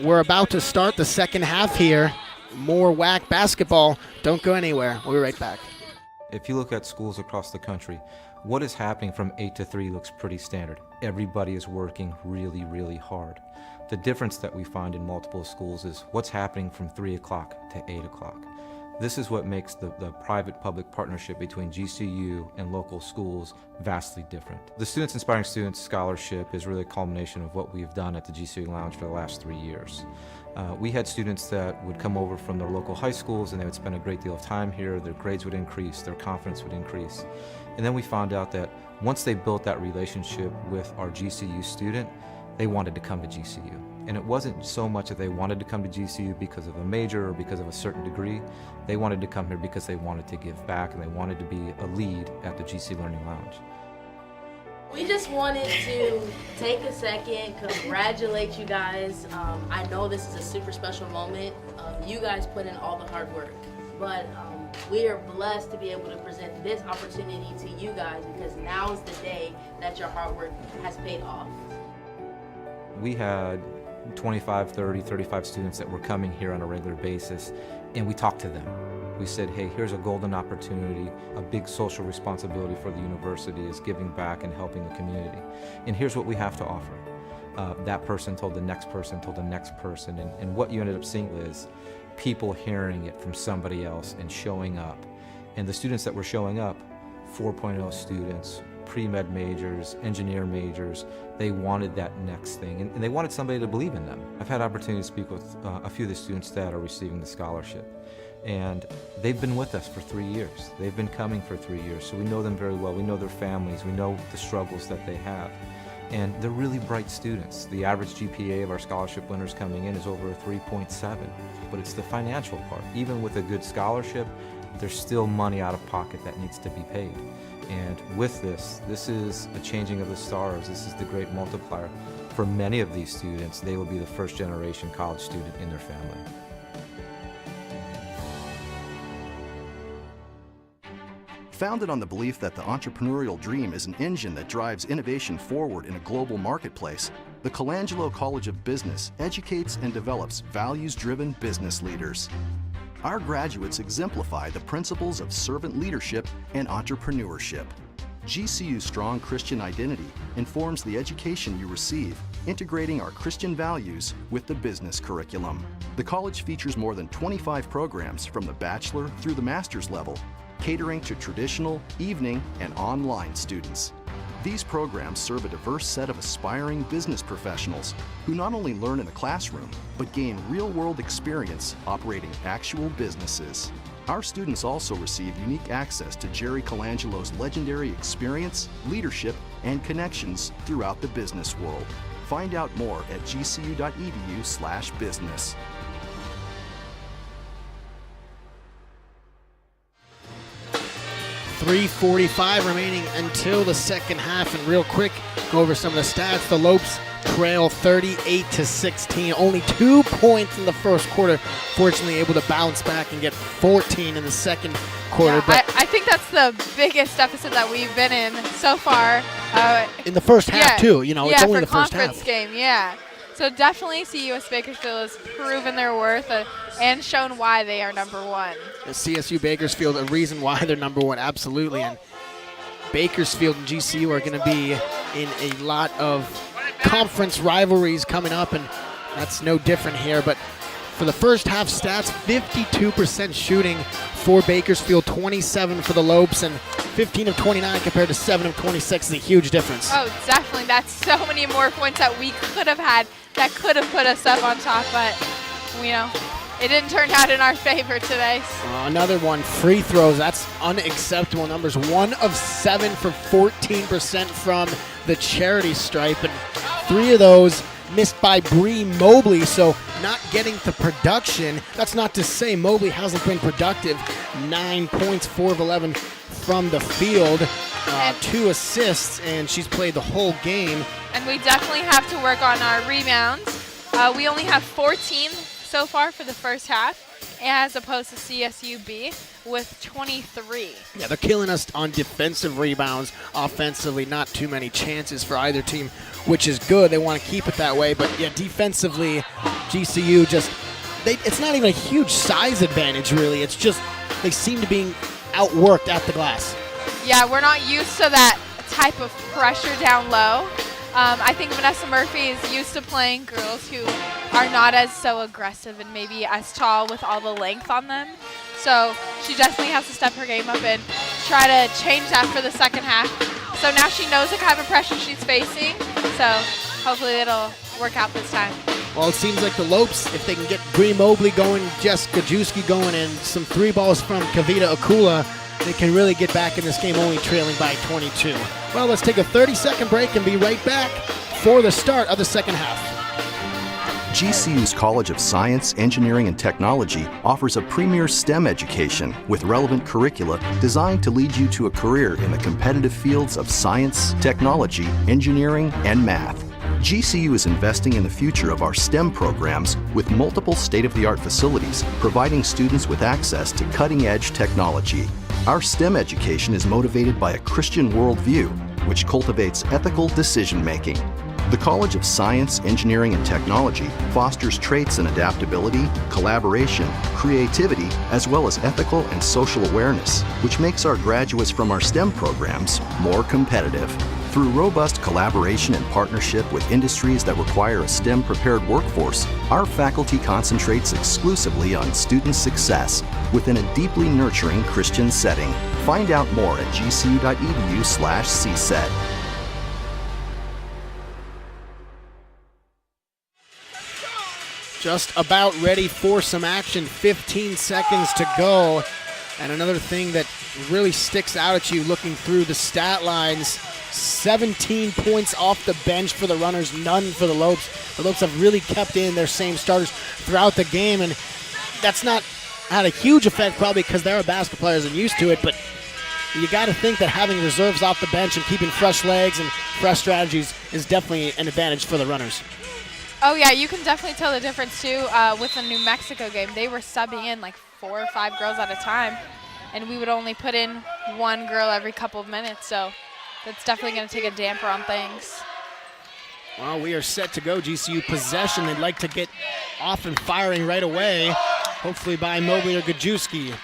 we're about to start the second half here. More WAC basketball. Don't go anywhere. We'll be right back. If you look at schools across the country, what is happening from 8 to 3 looks pretty standard. Everybody is working really, really hard. The difference that we find in multiple schools is what's happening from 3 o'clock to 8 o'clock. This is what makes the private-public partnership between GCU and local schools vastly different. The Students Inspiring Students Scholarship is really a culmination of what we've done at the GCU Lounge for the last 3 years. We had students that would come over from their local high schools, and they would spend a great deal of time here. Their grades would increase, their confidence would increase. And then we found out that once they built that relationship with our GCU student, they wanted to come to GCU. And it wasn't so much that they wanted to come to GCU because of a major or because of a certain degree. They wanted to come here because they wanted to give back, and they wanted to be a lead at the GC Learning Lounge. We just wanted to take a second, congratulate you guys. I know this is a super special moment. You guys put in all the hard work, but we are blessed to be able to present this opportunity to you guys, because now is the day that your hard work has paid off. We had 25, 30, 35 students that were coming here on a regular basis, and we talked to them. We said, hey, here's a golden opportunity. A big social responsibility for the university is giving back and helping the community. And here's what we have to offer. That person told the next person, told the next person, and what you ended up seeing is people hearing it from somebody else and showing up. And the students that were showing up, 4.0 students, pre-med majors, engineer majors, they wanted that next thing, and they wanted somebody to believe in them. I've had opportunity to speak with a few of the students that are receiving the scholarship, and they've been with us for 3 years. They've been coming for 3 years, so we know them very well. We know their families, we know the struggles that they have, and they're really bright students. The average GPA of our scholarship winners coming in is over a 3.7, but it's the financial part. Even with a good scholarship, there's still money out of pocket that needs to be paid. And with this is a changing of the stars. This is the great multiplier. For many of these students, they will be the first generation college student in their family. Founded on the belief that the entrepreneurial dream is an engine that drives innovation forward in a global marketplace, the Colangelo College of Business educates and develops values-driven business leaders. Our graduates exemplify the principles of servant leadership and entrepreneurship. GCU's strong Christian identity informs the education you receive, integrating our Christian values with the business curriculum. The college features more than 25 programs from the bachelor through the master's level, catering to traditional, evening, and online students. These programs serve a diverse set of aspiring business professionals who not only learn in the classroom, but gain real-world experience operating actual businesses. Our students also receive unique access to Jerry Colangelo's legendary experience, leadership, and connections throughout the business world. Find out more at gcu.edu/business. .345 remaining until the second half, and real quick, go over some of the stats. The Lopes trail 38-16, only 2 points in the first quarter. Fortunately, able to bounce back and get 14 in the second quarter. Yeah, but I think that's the biggest deficit that we've been in so far. In the first half, too. You know, it's only the first half. Conference game, yeah. So definitely CUS Bakersfield has proven their worth and shown why they are number one. The CSU Bakersfield, a reason why they're number one, absolutely. And Bakersfield and GCU are going to be in a lot of conference rivalries coming up, and that's no different here. But for the first half stats, 52% shooting for Bakersfield, 27 for the Lopes, and 15 of 29 compared to 7 of 26 is a huge difference. Oh, definitely. That's so many more points that we could have had that could have put us up on top, but, it didn't turn out in our favor today. Another one, free throws. That's unacceptable numbers. 1 of 7 for 14% from the charity stripe, and 3 of those missed by Bree Mobley, so not getting the production. That's not to say Mobley hasn't been productive. 9 points, 4 of 11 from the field, 2 assists, and she's played the whole game. And we definitely have to work on our rebounds. We only have 14 so far for the first half, as opposed to CSUB with 23. Yeah, they're killing us on defensive rebounds. Offensively, not too many chances for either team, which is good. They want to keep it that way. But, yeah, defensively, GCU it's not even a huge size advantage, really. It's just they seem to be outworked at the glass. Yeah, we're not used to that type of pressure down low. I think Vanessa Murphy is used to playing girls who are not as so aggressive and maybe as tall with all the length on them. So she definitely has to step her game up and try to change that for the second half. So now she knows the kind of pressure she's facing. So hopefully it'll work out this time. Well, it seems like the Lopes, if they can get Bree Mobley going, Jess Gajewski going, and some 3 balls from Kavita Akula, they can really get back in this game, only trailing by 22. Well, let's take a 30-second break and be right back for the start of the second half. GCU's College of Science, Engineering, and Technology offers a premier STEM education with relevant curricula designed to lead you to a career in the competitive fields of science, technology, engineering, and math. GCU is investing in the future of our STEM programs with multiple state-of-the-art facilities, providing students with access to cutting-edge technology. Our STEM education is motivated by a Christian worldview, which cultivates ethical decision-making. The College of Science, Engineering, and Technology fosters traits in adaptability, collaboration, creativity, as well as ethical and social awareness, which makes our graduates from our STEM programs more competitive. Through robust collaboration and partnership with industries that require a STEM-prepared workforce, our faculty concentrates exclusively on student success within a deeply nurturing Christian setting. Find out more at gcu.edu/CSET. Just about ready for some action. 15 seconds to go. And another thing that really sticks out at you looking through the stat lines, 17 points off the bench for the runners, none for the Lopes. The Lopes have really kept in their same starters throughout the game, and that's not had a huge effect probably because they're basketball players and used to it, but you got to think that having reserves off the bench and keeping fresh legs and fresh strategies is definitely an advantage for the runners. Oh, yeah, you can definitely tell the difference, too, with the New Mexico game. They were subbing in like 4 or 5 girls at a time, and we would only put in 1 girl every couple of minutes, so that's definitely going to take a damper on things. Well, we are set to go. GCU possession. They'd like to get off and firing right away, hopefully by Mobley or Gajewski.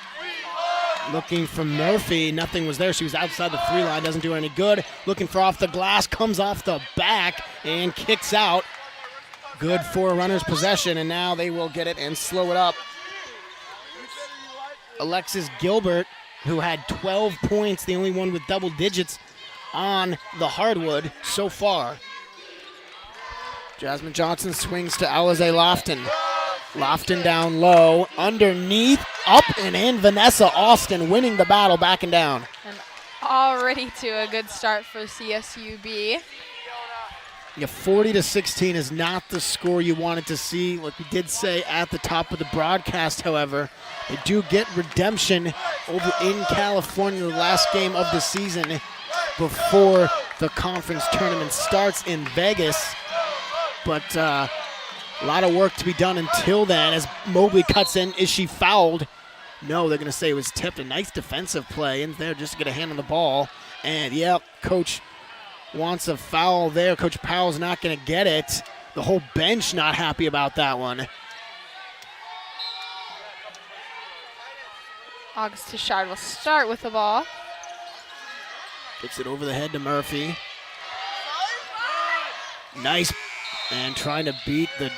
Looking for Murphy. Nothing was there. She was outside the 3 line. Doesn't do any good. Looking for off the glass. Comes off the back and kicks out. Good for a runner's possession, and now they will get it and slow it up. Alexis Gilbert, who had 12 points, the only one with double digits on the hardwood so far. Jasmine Johnson swings to Alize Lofton. Lofton down low, underneath, up and in. Vanessa Austin winning the battle, backing down. And already to a good start for CSUB. Yeah, 40-16 is not the score you wanted to see. Like we did say at the top of the broadcast, however, they do get redemption over in California, the last game of the season before the conference tournament starts in Vegas. But a lot of work to be done until then as Mobley cuts in. Is she fouled? No, they're going to say it was tipped. A nice defensive play in there just to get a hand on the ball. And, yeah, Coach wants a foul there. Coach Powell's not going to get it. the whole bench not happy about that one. August Tichard will start with the ball. Gets it over the head to Murphy. Nice, and trying to beat the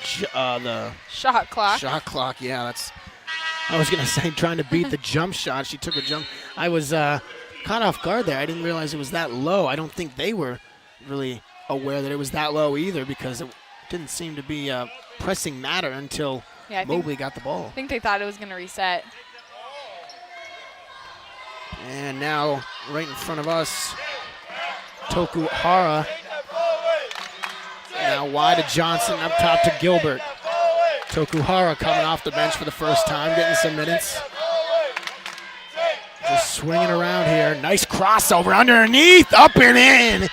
shot clock. Shot clock, yeah, that's. I was gonna say trying to beat the jump shot. She took a jump. I was caught off guard there. I didn't realize it was that low. I don't think they were really aware that it was that low either, because it didn't seem to be a pressing matter until Mobley got the ball. I think they thought it was gonna reset. And now, right in front of us, Toku Hara. Now wide to Johnson, up top to Gilbert. Toku Hara coming off the bench for the first time, getting some minutes. Just swinging around here. Nice crossover underneath, up and in.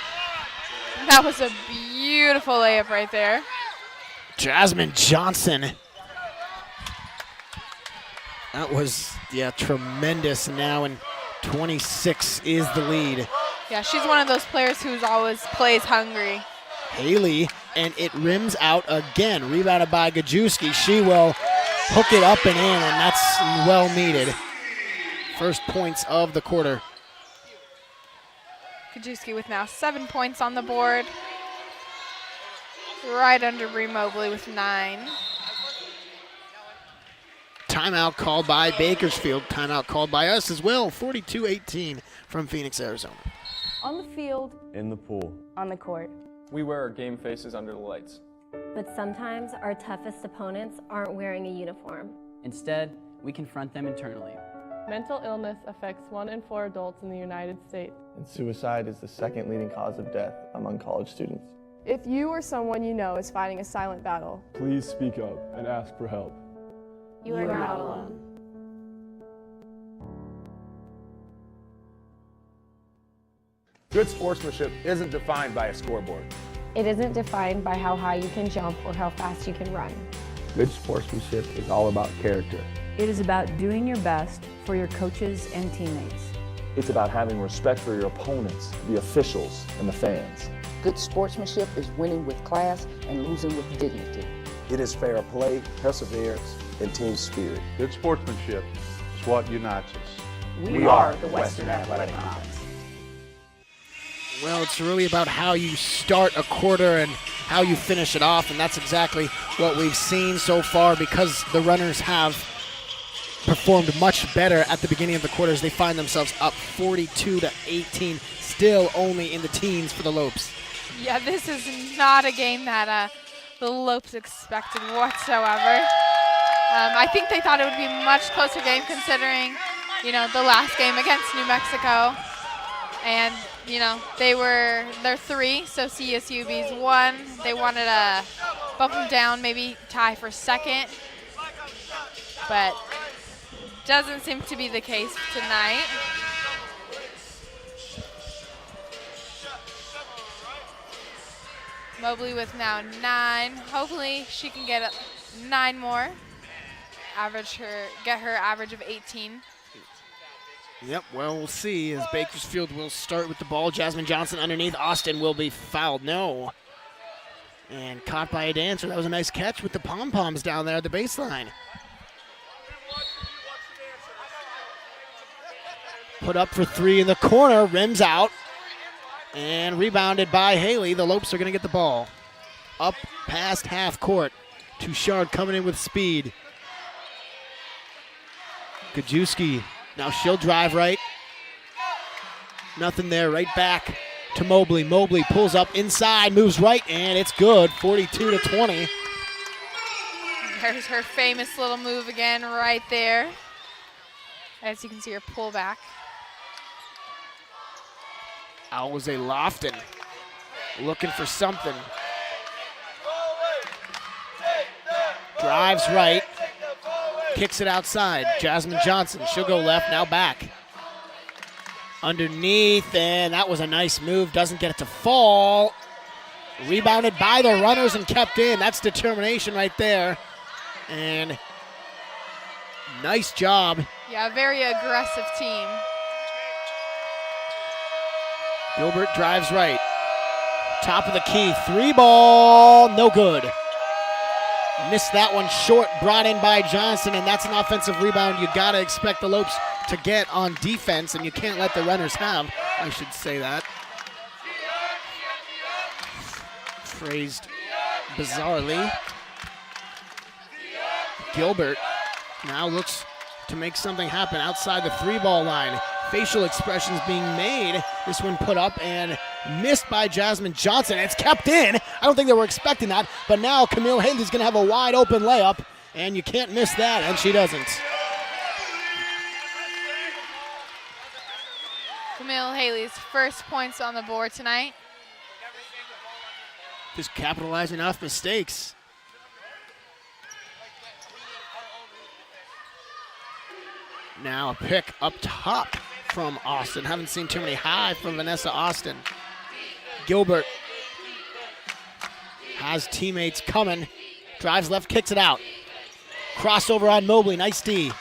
That was a beautiful layup right there. Jasmine Johnson. That was, tremendous. Now in 26 is the lead. Yeah, she's one of those players who's always plays hungry. Hailey, and it rims out again. Rebounded by Gajewski. She will hook it up and in, and that's well needed. First points of the quarter. Gajewski with now 7 points on the board. Right under Bree Mobley with 9. Timeout called by Bakersfield. Timeout called by us as well. 42-18 from Phoenix, Arizona. On the field. In the pool. On the court. We wear our game faces under the lights. But sometimes our toughest opponents aren't wearing a uniform. Instead, we confront them internally. Mental illness affects 1 in 4 adults in the United States. And suicide is the second leading cause of death among college students. If you or someone you know is fighting a silent battle, please speak up and ask for help. You are not alone. Good sportsmanship isn't defined by a scoreboard. it isn't defined by how high you can jump or how fast you can run. Good sportsmanship is all about character. It is about doing your best for your coaches and teammates. It's about having respect for your opponents, the officials, and the fans. Good sportsmanship is winning with class and losing with dignity. It is fair play, perseverance, and team spirit. Good sportsmanship is what unites us. We are the Western Athletic Conference. Well, it's really about how you start a quarter and how you finish it off, and that's exactly what we've seen so far. Because the runners have performed much better at the beginning of the quarters, they find themselves up 42-18, still only in the teens for the Lopes. Yeah, this is not a game that the Lopes expected whatsoever. I think they thought it would be a much closer game considering, the last game against New Mexico. And, they're 3, so CSUB's 1. They wanted to bump them down, maybe tie for second. But doesn't seem to be the case tonight. Mobley with now 9. Hopefully she can get 9 more. Get her average of 18. Yep, well, we'll see as Bakersfield will start with the ball. Jasmine Johnson underneath. Austin will be fouled. No. And caught by a dancer. That was a nice catch with the pom-poms down there at the baseline. Put up for 3 in the corner. Rims out. And rebounded by Hailey. The Lopes are going to get the ball. Up past half court. Touchard coming in with speed. Gajewski. Now she'll drive right. Nothing there. Right back to Mobley. Mobley pulls up inside, moves right, and it's good. 42-20. There's her famous little move again right there. As you can see her pull back. Alize Lofton looking for something. Drives right. Kicks it outside. Jasmine Johnson. She'll go left, now back. Underneath, and that was a nice move. Doesn't get it to fall. Rebounded by the runners and kept in. That's determination right there. And nice job. Yeah, a very aggressive team. Gilbert drives right. Top of the key, 3-ball, no good. Missed that one short, brought in by Johnson, and that's an offensive rebound you got to expect the Lopes to get on defense, and you can't let the runners have, I should say that. Phrased bizarrely. Gilbert now looks to make something happen outside the 3-ball line. Facial expressions being made. This one put up and missed by Jasmine Johnson. It's kept in. I don't think they were expecting that, but now Camille Hailey's going to have a wide open layup, and you can't miss that, and she doesn't. Camille Hailey's first points on the board tonight. Just capitalizing off mistakes. Now a pick up top from Austin. Haven't seen too many high from Vanessa Austin. Gilbert has teammates coming. Drives left, kicks it out. Crossover on Mobley, nice D.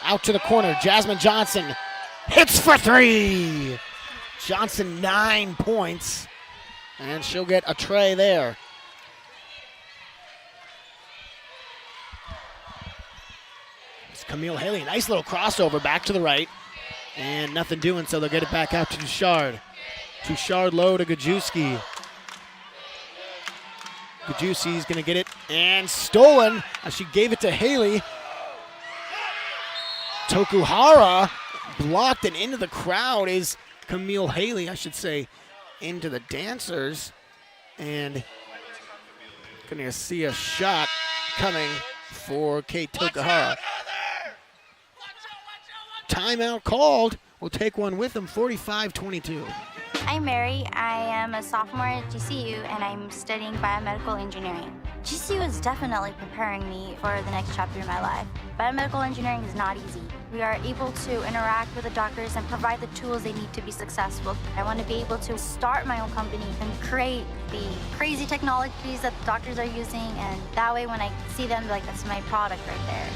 Out to the corner, Jasmine Johnson hits for 3. Johnson 9 points, and she'll get a tray there. Camille Hailey, nice little crossover back to the right, and nothing doing, so they'll get it back out to Duchard. Duchard low to Gajewski. Gajewski's gonna get it, and stolen as she gave it to Hailey. Tokuhara blocked, and into the crowd is Camille Hailey, I should say, into the dancers, and gonna see a shot coming for Kate Tokuhara. Timeout called. We'll take one with them, 45-22. I'm Mary. I am a sophomore at GCU, and I'm studying biomedical engineering. GCU is definitely preparing me for the next chapter in my life. Biomedical engineering is not easy. We are able to interact with the doctors and provide the tools they need to be successful. I want to be able to start my own company and create the crazy technologies that the doctors are using, and that way when I see them, like, that's my product right there.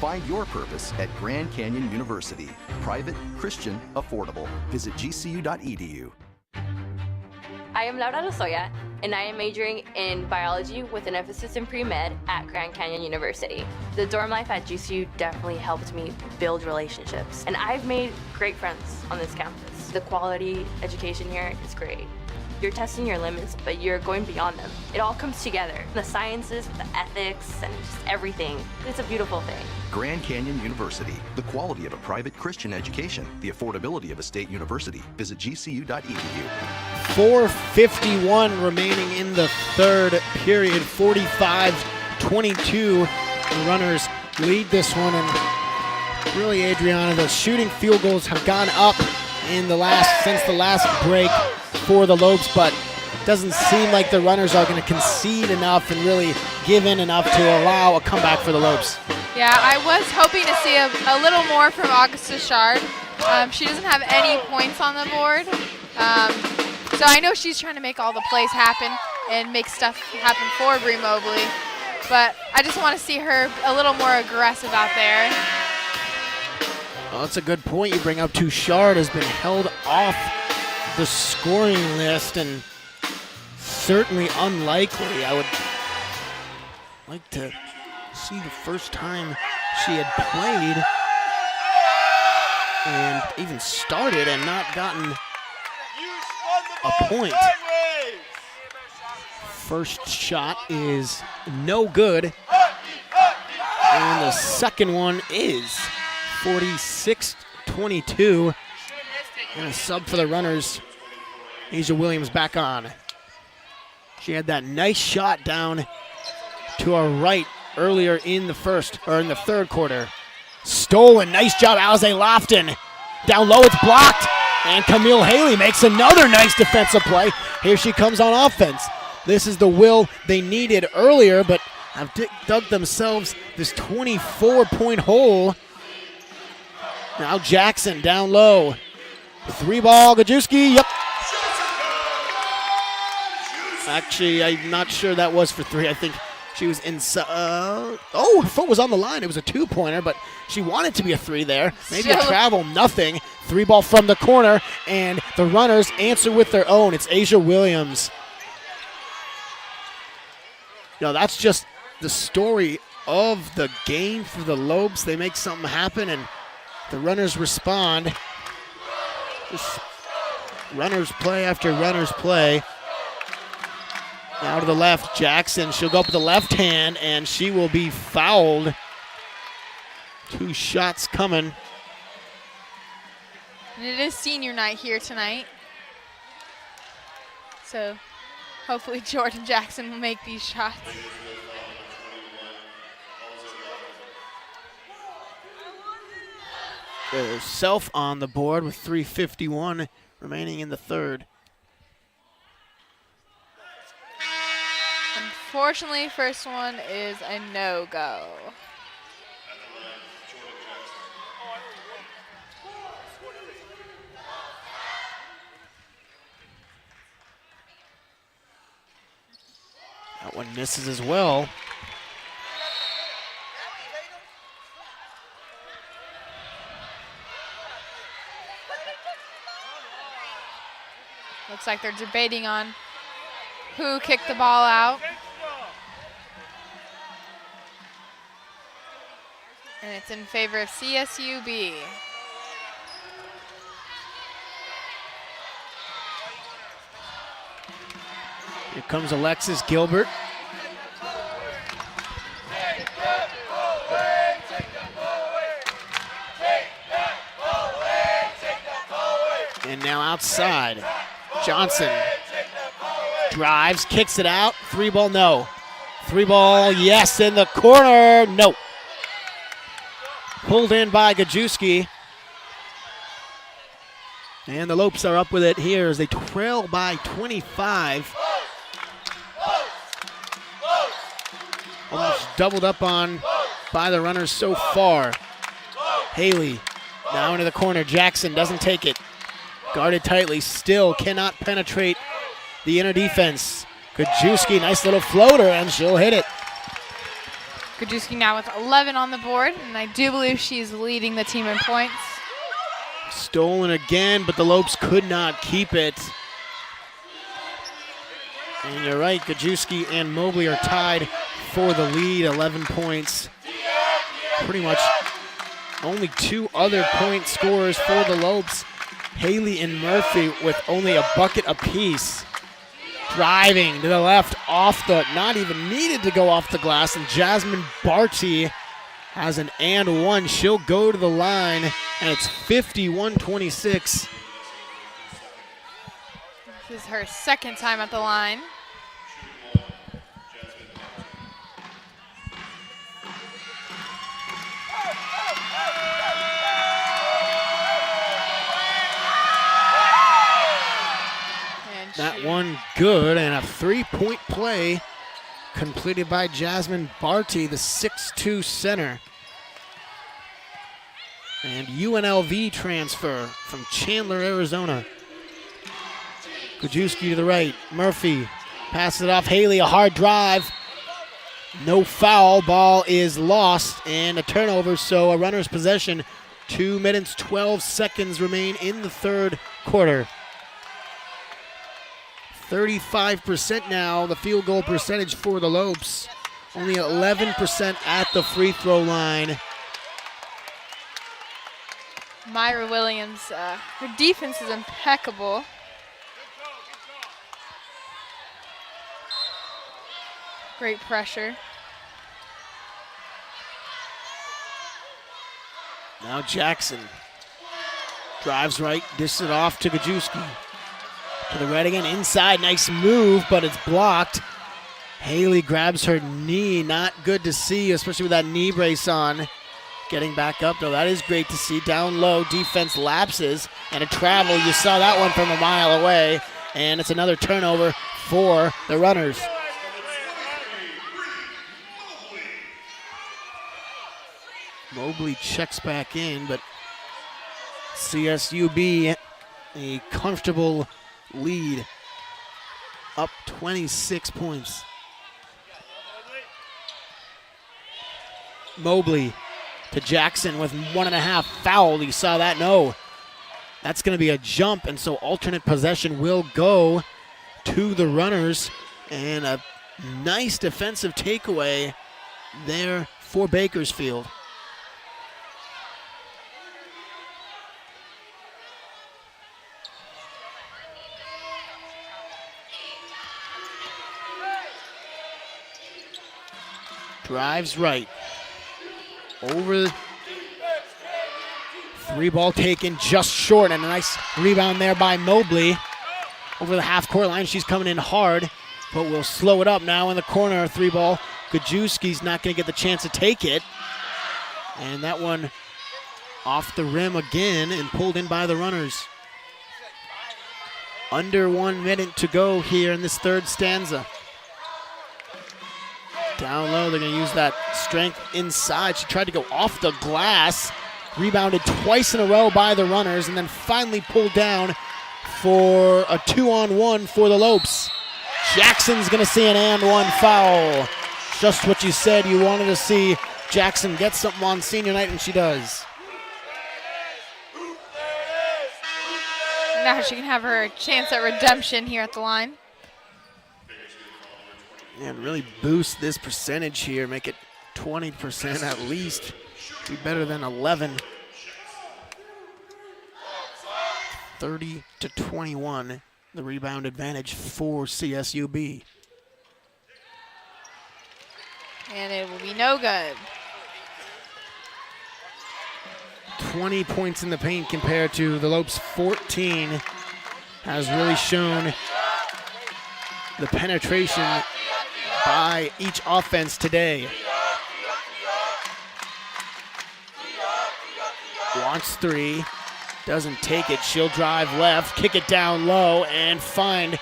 Find your purpose at Grand Canyon University. Private, Christian, affordable. Visit gcu.edu. I am Laura Lozoya, and I am majoring in biology with an emphasis in pre-med at Grand Canyon University. The dorm life at GCU definitely helped me build relationships, and I've made great friends on this campus. The quality education here is great. You're testing your limits, but you're going beyond them. It all comes together. The sciences, the ethics, and just everything. It's a beautiful thing. Grand Canyon University. The quality of a private Christian education. The affordability of a state university. Visit gcu.edu. 4:51 remaining in the third period. 45-22. The runners lead this one, and really, Adriana, the shooting field goals have gone up in since the last break for the Lopes, but it doesn't seem like the runners are going to concede enough and really give in enough to allow a comeback for the Lopes. Yeah, I was hoping to see a little more from Augusta Shard. She doesn't have any points on the board, so I know she's trying to make all the plays happen and make stuff happen for Bree Mobley, but I just want to see her a little more aggressive out there. Well, that's a good point you bring up. Touchard has been held off the scoring list, and certainly unlikely. I would like to see the first time she had played and even started and not gotten a point. First shot is no good, and the second one is 46-22. And a sub for the runners. Asia Williams back on. She had that nice shot down to our right earlier in the third quarter. Stolen, nice job, Alize Lofton. Down low, it's blocked. And Camille Hailey makes another nice defensive play. Here she comes on offense. This is the will they needed earlier, but have dug themselves this 24-point hole. Now Jackson down low. 3-ball, Gajewski, yep. Actually, I'm not sure that was for 3. I think She was inside. Her foot was on the line. It was a 2-pointer, but she wanted to be a 3 there. Maybe a travel, nothing. 3 ball from the corner, and the runners answer with their own. It's Asia Williams. That's just the story of the game for the Lopes. They make something happen, and the runners respond. Just runners play after runners play. Now to the left, Jackson. She'll go up with the left hand, and she will be fouled. 2 shots coming. And it is senior night here tonight. So hopefully Jordan Jackson will make these shots. There's Self on the board with 3:51 remaining in the third. Unfortunately, first one is a no-go. That one misses as well. Looks like they're debating on who kicked the ball out. And it's in favor of CSUB. Here comes Alexis Gilbert. And now outside, Johnson drives, kicks it out. 3 ball, no. 3 ball, yes, in the corner, no. Pulled in by Gajewski. And the Lopes are up with it here as they trail by 25. Almost doubled up on by the runners so far. Hailey now into the corner. Jackson doesn't take it. Guarded tightly, still cannot penetrate the inner defense. Gajewski, nice little floater, and she'll hit it. Gajewski now with 11 on the board, and I do believe she's leading the team in points. Stolen again, but the Lopes could not keep it. And you're right, Gajewski and Mobley are tied for the lead, 11 points. Pretty much only 2 other point scorers for the Lopes. Hailey and Murphy with only a bucket apiece. Driving to the left off the, not even needed to go off the glass, and Jasmine Barty has an and one. She'll go to the line, and it's 51-26. This is her second time at the line. That one good, and a 3-point play completed by Jasmine Barty, the 6'2 center. And UNLV transfer from Chandler, Arizona. Gajewski to the right. Murphy passes it off. Hailey, a hard drive. No foul. Ball is lost, and a turnover, so a runner's possession. 2 minutes, 12 seconds remain in the third quarter. 35% now, the field goal percentage for the Lopes. Only 11% at the free throw line. Myra Williams, her defense is impeccable. Great pressure. Now Jackson drives right, dishes it off to Gajewski. To the right again, inside, nice move, but it's blocked. Hailey grabs her knee, not good to see, especially with that knee brace on. Getting back up, though, that is great to see. Down low, defense lapses, and a travel. You saw that one from a mile away, and it's another turnover for the runners. Mobley checks back in, but CSUB a comfortable lead, up 26 points. Mobley to Jackson with 1.5 foul. You saw that? No. That's going to be a jump, and so alternate possession will go to the runners. And a nice defensive takeaway there for Bakersfield. Drives right. Over. 3-ball taken just short, and a nice rebound there by Mobley. Over the half-court line, she's coming in hard, but we'll slow it up now in the corner. 3-ball. Gajewski's not going to get the chance to take it. And that one off the rim again and pulled in by the runners. Under 1 minute to go here in this third stanza. Down low, they're going to use that strength inside. She tried to go off the glass. Rebounded twice in a row by the runners, and then finally pulled down for a 2-on-1 for the Lopes. Jackson's going to see an and one foul. Just what you said you wanted to see Jackson get something on senior night, and she does. Now she can have her chance at redemption here at the line. And really boost this percentage here, make it 20% at least. Be better than 11. 30-21, the rebound advantage for CSUB. And it will be no good. 20 points in the paint compared to the Lopes' 14 has really shown the penetration by each offense today. Wants 3, doesn't take it. She'll drive left, kick it down low, and find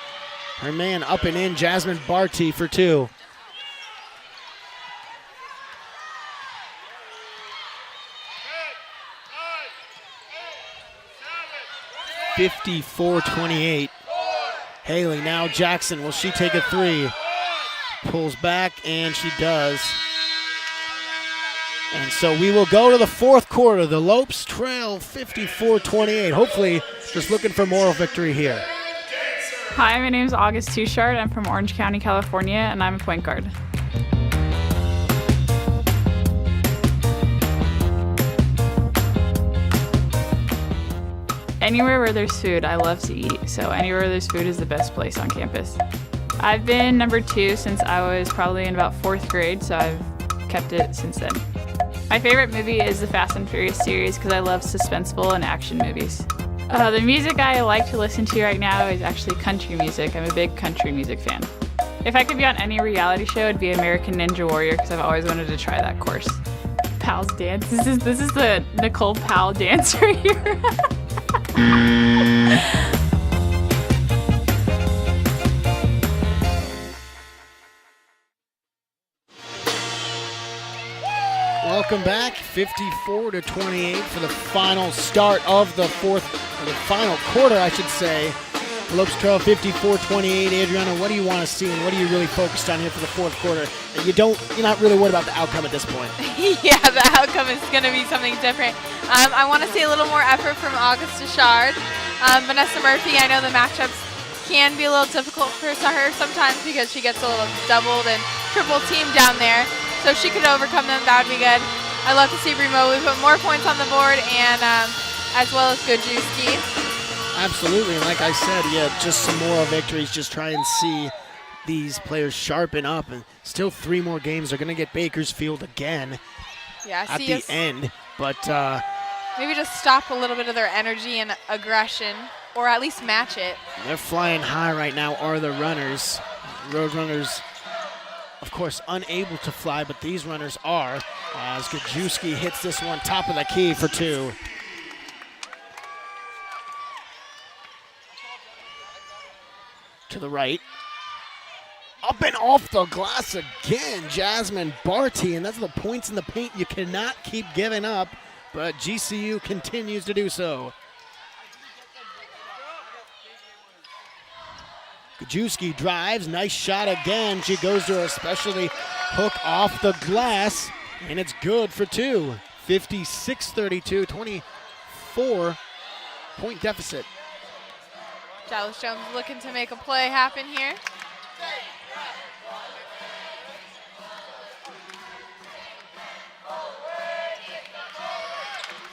her man up and in, Jasmine Barty, for 2. (54-28). Hailey, now Jackson. Will she take a 3? Pulls back, and she does. And so we will go to the fourth quarter. The Lopes trail 54-28. Hopefully just looking for moral victory here. Hi, my name is August Touchard. I'm from Orange County, California, and I'm a point guard. Anywhere where there's food, I love to eat. So anywhere where there's food is the best place on campus. I've been number 2 since I was probably in about 4th grade, so I've kept it since then. My favorite movie is the Fast and Furious series because I love suspenseful and action movies. The music I like to listen to right now is actually country music. I'm a big country music fan. If I could be on any reality show, it'd be American Ninja Warrior because I've always wanted to try that course. Pal's dance. This is the Nicole Pal dance right here. Welcome back, 54-28 for the final start of the final quarter, I should say. The Lopes trail 54-28. Adriana, what do you want to see, and what are you really focused on here for the fourth quarter? You're not really worried about the outcome at this point. Yeah, the outcome is going to be something different. I want to see a little more effort from August Touchard. Vanessa Murphy, I know the matchups can be a little difficult for her sometimes because she gets a little doubled and triple teamed down there. So if she could overcome them, that would be good. I'd love to see Brimo put more points on the board, and as well as Gajewski. Absolutely, and like I said, yeah, just some moral victories. Just try and see these players sharpen up, and still 3 more games. They're going to get Bakersfield again at the end, but maybe just stop a little bit of their energy and aggression, or at least match it. They're flying high right now, are the runners. Road runners, of course, unable to fly, but these runners are, as Gajewski hits this one top of the key for 2. To the right. Up and off the glass again, Jasmine Barty, and that's the points in the paint you cannot keep giving up, but GCU continues to do so. Gajewski drives, nice shot again. She goes to her specialty hook off the glass, And it's good for two. 56-32, 24-point deficit. Dallas Jones looking to make a play happen here.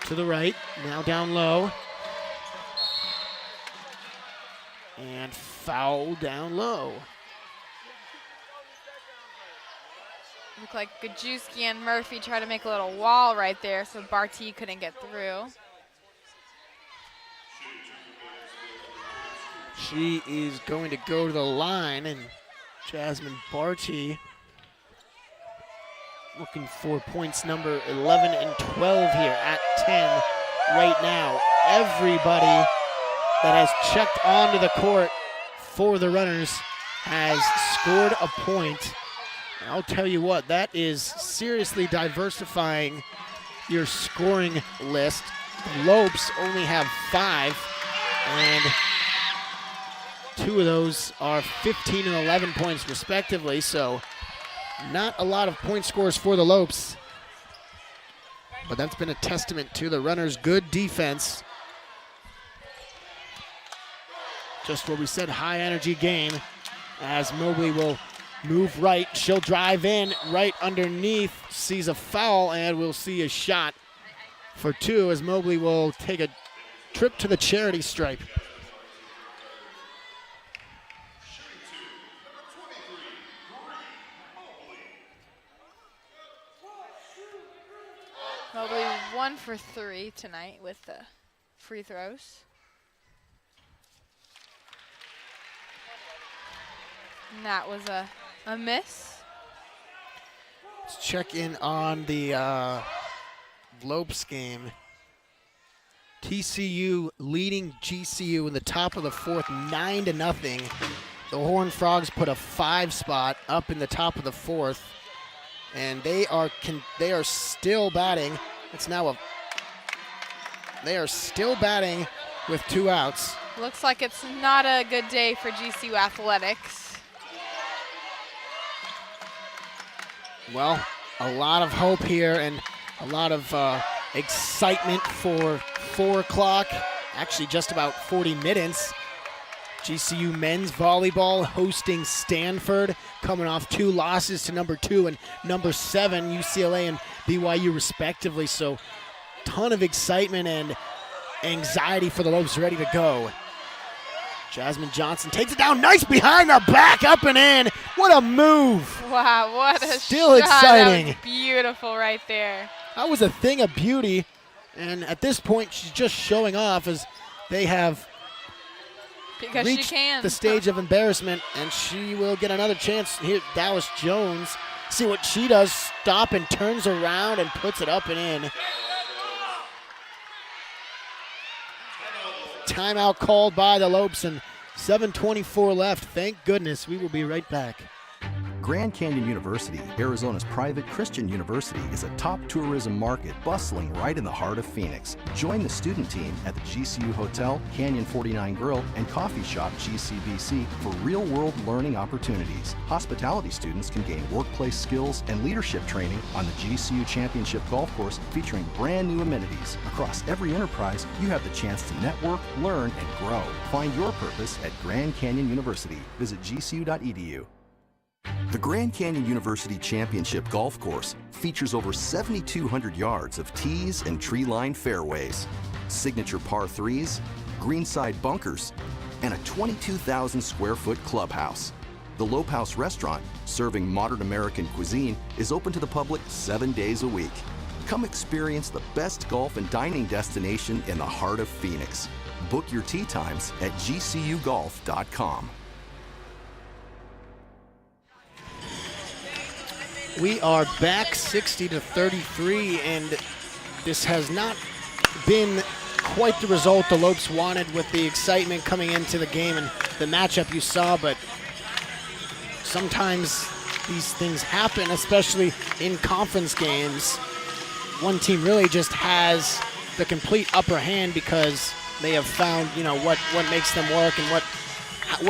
To the right, now down low. And foul down low. Looked like Gajewski and Murphy tried to make a little wall right there so Barty couldn't get through. She is going to go to the line, and Jasmine Barty looking for points number 11 and 12 here at 10 right now. Everybody that has checked onto the court for the Runners has scored a point. And I'll tell you what, that is seriously diversifying your scoring list. The Lopes only have 5, and 2 of those are 15 and 11 points respectively, so not a lot of point scores for the Lopes. But that's been a testament to the Runners' good defense. Just what we said, high energy game as Mobley will move right. She'll drive in right underneath, sees a foul, and we'll see a shot for 2 as Mobley will take a trip to the charity stripe. Mobley 1 for 3 tonight with the free throws. And that was a miss. Let's check in on the Lopes game. TCU leading GCU in the top of the 4th, 9-0. The Horned Frogs put a 5 spot up in the top of the 4th, and they are still batting. They are still batting with 2 outs. Looks like it's not a good day for GCU athletics. Well, a lot of hope here and a lot of excitement for 4 o'clock. Actually, just about 40 minutes. GCU men's volleyball hosting Stanford, coming off 2 losses to number 2 and number 7, UCLA and BYU respectively. So, ton of excitement and anxiety for the Lopes, ready to go. Jasmine Johnson takes it down, nice behind the back, up and in. What a move! Wow, what a Still shot. exciting. That was beautiful right there. That was a thing of beauty, and at this point, she's just showing off as they have because reached she can. the stage of embarrassment, and she will get another chance. Here, Dallas Jones, see what she does, stop and turns around and puts it up and in. Timeout called by the Lopes and 7:24 left. Thank goodness. We will be right back. Grand Canyon University, Arizona's private Christian university, is a top tourism market bustling right in the heart of Phoenix. Join the student team at the GCU Hotel, Canyon 49 Grill, and coffee shop GCBC for real-world learning opportunities. Hospitality students can gain workplace skills and leadership training on the GCU Championship Golf Course, featuring brand new amenities. Across every enterprise, you have the chance to network, learn, and grow. Find your purpose at Grand Canyon University. Visit gcu.edu. The Grand Canyon University Championship Golf Course features over 7,200 yards of tees and tree-lined fairways, signature par 3s, greenside bunkers, and a 22,000 square foot clubhouse. The Lope House Restaurant, serving modern American cuisine, is open to the public 7 days a week. Come experience the best golf and dining destination in the heart of Phoenix. Book your tee times at gcugolf.com. We are back 60-33, and this has not been quite the result the Lopes wanted with the excitement coming into the game and the matchup you saw, but sometimes these things happen, especially in conference games. One team really just has the complete upper hand because they have found, what makes them work and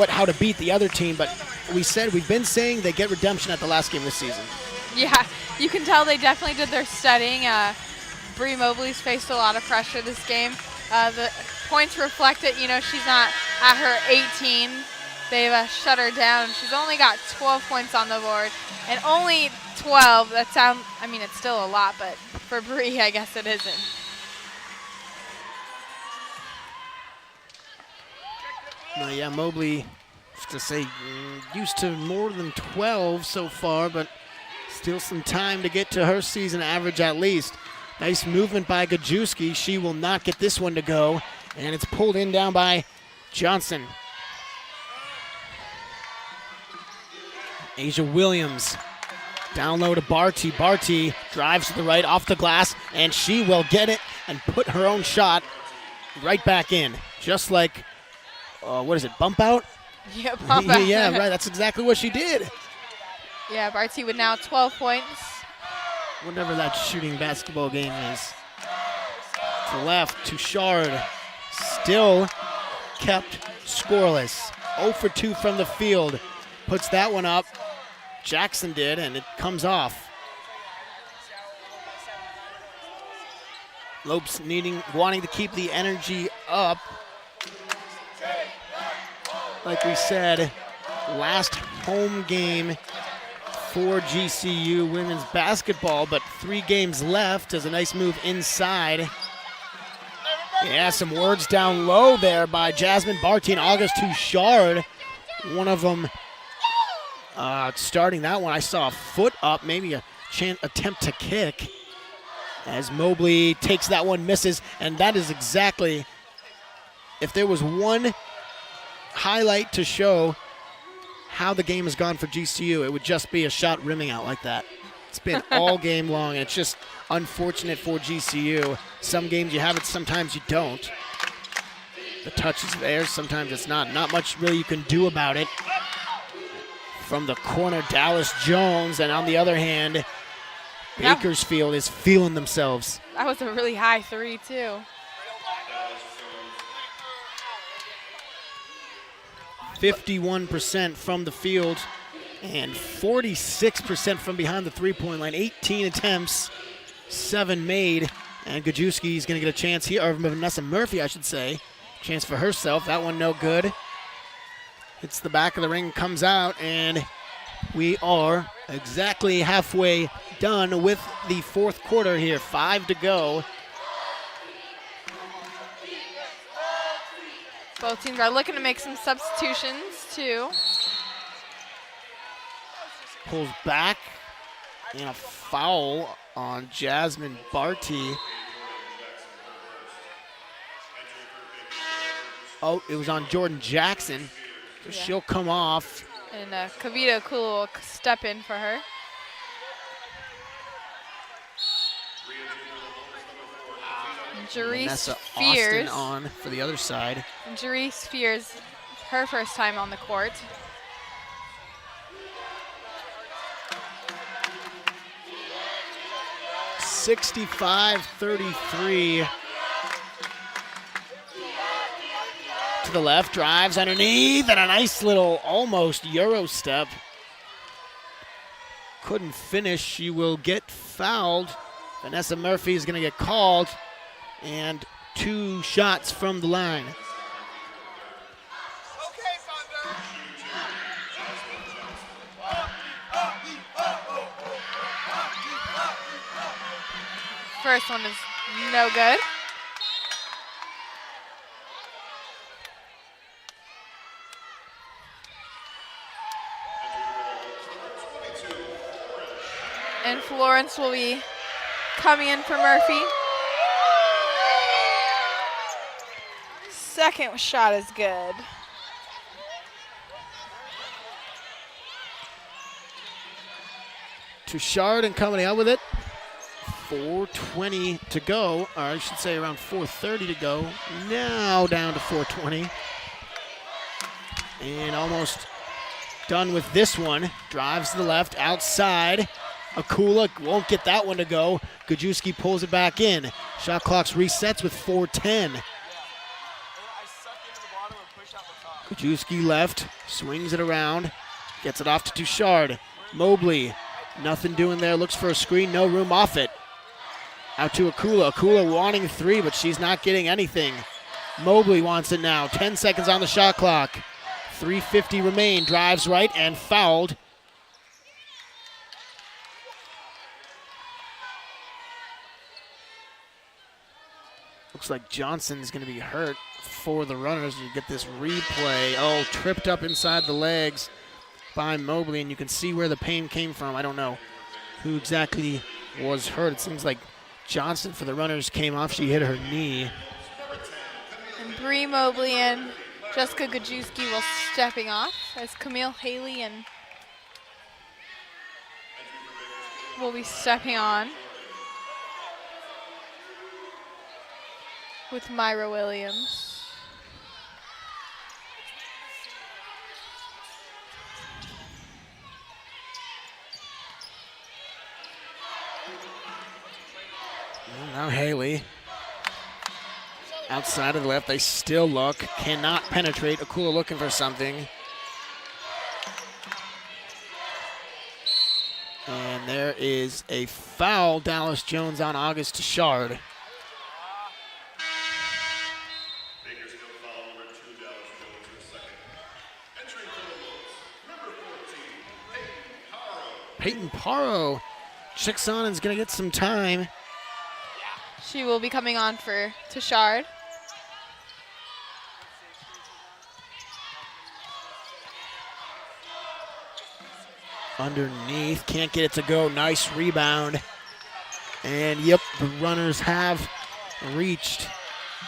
how to beat the other team. But we've been saying they get redemption at the last game of the season. Yeah, you can tell they definitely did their studying. Bree Mobley's faced a lot of pressure this game. The points reflect it. You know, she's not at her 18. They've shut her down. She's only got 12 points on the board. And only 12, I mean, it's still a lot, but for Bree, I guess it isn't. No, yeah, Mobley, to say, used to more than 12 so far, but still some time to get to her season average at least. Nice movement by Gajewski. She will not get this one to go, and it's pulled in down by Johnson. Asia Williams down low to Barty. Barty drives to the right off the glass, and she will get it and put her own shot right back in. Just like, what is it, bump out? Yeah, bump out. Yeah, right, that's exactly what she did. Yeah, Barty with now 12 points. Whatever that shooting basketball game is. To the left, Touchard still kept scoreless. 0 for 2 from the field. Puts that one up. Jackson did, and it comes off. Lopes wanting to keep the energy up. Like we said, last home game for GCU women's basketball, but 3 games left as a nice move inside. Yeah, some words down low there by Jasmine Barty and August Touchard. One of them starting that one. I saw a foot up, maybe a attempt to kick as Mobley takes that one, misses, and that is exactly, if there was one highlight to show how the game has gone for GCU, it would just be a shot rimming out like that. It's been all game long, and it's just unfortunate for GCU. Some games you have it, sometimes you don't. The touch is there, sometimes it's not. Not much really you can do about it. From the corner, Dallas Jones, and on the other hand, Bakersfield is feeling themselves. That was a really high 3, too. %51% from the field and 46% from behind the three-point line. 18 attempts, 7 made, and Gajewski is going to get a chance here, or Vanessa Murphy, I should say. Chance for herself. That one no good. Hits the back of the ring, comes out, and we are exactly halfway done with the fourth quarter here. 5 to go. Both teams are looking to make some substitutions, too. Pulls back, and a foul on Jasmine Barty. Oh, it was on Jordan Jackson. So she'll come off. And Kavita Kula will step in for her. Jerice Fears on for the other side. Jerice Fears, her first time on the court. (65-33). To the left, drives underneath, and a nice little almost Euro step. Couldn't finish. She will get fouled. Vanessa Murphy is going to get called, and 2 shots from the line. First one is no good. And Florence will be coming in for Murphy. Second shot is good. Touchard and coming out with it. 4:20 to go, or I should say around 4:30 to go. Now down to 4:20. And almost done with this one. Drives to the left, outside. Akula won't get that one to go. Gajewski pulls it back in. Shot clock's resets with 4:10. Gajewski left, swings it around, gets it off to Touchard. Mobley Nothing doing there. Looks for a screen. No room off it. Out to Akula. Akula wanting 3, but she's not getting anything. Mobley wants it now. 10 seconds on the shot clock. 3:50 remain. Drives right and fouled. Looks like Johnson's going to be hurt for the runners. You get this replay. Oh, tripped up inside the legs by Mobley, and you can see where the pain came from. I don't know who exactly was hurt. It seems like Johnson for the runners came off. She hit her knee. And Bree Mobley and Jessica Gajewski will stepping off as Camille Hailey and will be stepping on with Myra Williams. Now Hailey. Outside of the left, they still look. Cannot penetrate. Akula looking for something. And there is a foul. Dallas Jones on August Tashard. Peyton Paro checks on and is going to get some time. She will be coming on for Tashard. Underneath, can't get it to go. Nice rebound. And yep, the runners have reached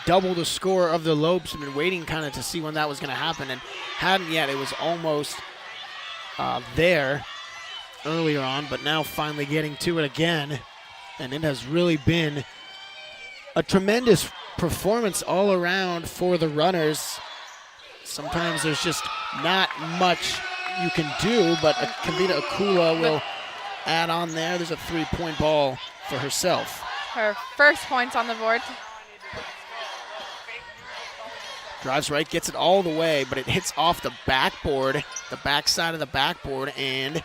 double the score of the Lopes. I've been waiting kind of to see when that was going to happen and hadn't yet. It was almost there earlier on, but now finally getting to it again. And it has really been a tremendous performance all around for the runners. Sometimes there's just not much you can do, but Kavita Akula will add on there. There's a 3-point ball for herself. Her first points on the board. Drives right, gets it all the way, but it hits off the backboard, the backside of the backboard, and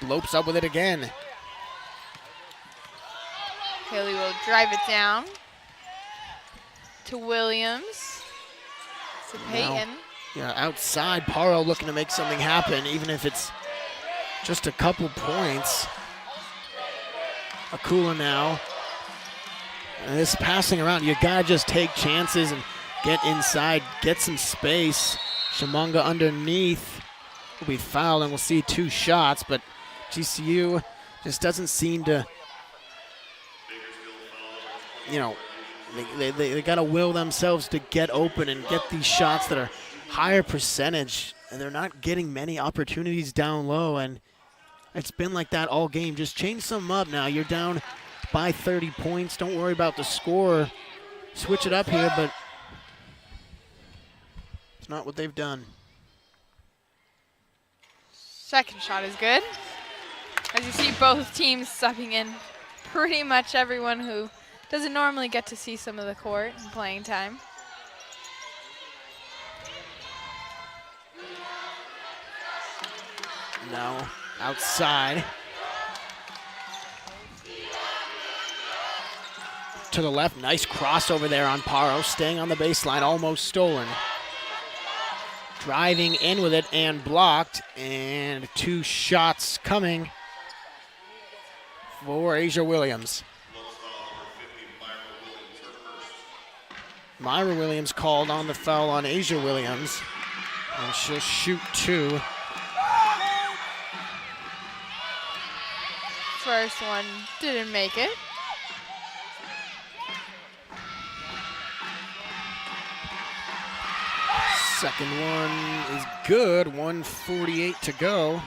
Lopes up with it again. Haley will drive it down to Williams. To Peyton. Yeah, outside, Paro looking to make something happen, even if it's just a couple points. Akula now. And this passing around, you gotta just take chances and get inside, get some space. Shamunga underneath will be fouled, and we'll see 2 shots, but GCU just doesn't seem to, you know, they got to will themselves to get open and get these shots that are higher percentage, and they're not getting many opportunities down low, and it's been like that all game. Just change something up now. You're down by 30 points. Don't worry about the score. Switch it up here, but it's not what they've done. Second shot is good. As you see, both teams subbing in pretty much everyone who doesn't normally get to see some of the court and playing time. Now outside. To the left, nice crossover there on Paro, staying on the baseline, almost stolen. Driving in with it and blocked, and 2 shots coming for Asia Williams. Myra Williams called on the foul on Asia Williams, and she'll shoot 2. First one didn't make it. Second one is good, 1:48 to go.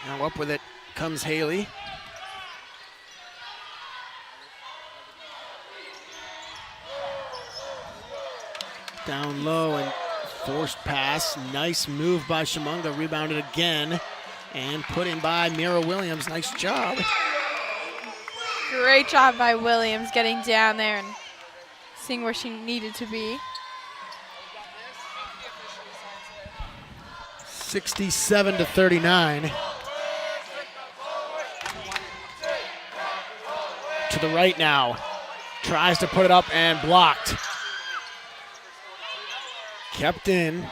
Now up with it comes Hailey. Down low and forced pass. Nice move by Shamunga. Rebounded again and put in by Mira Williams. Nice job. Great job by Williams getting down there and seeing where she needed to be. 67-39. To the right now. Tries to put it up and blocked. Kept in.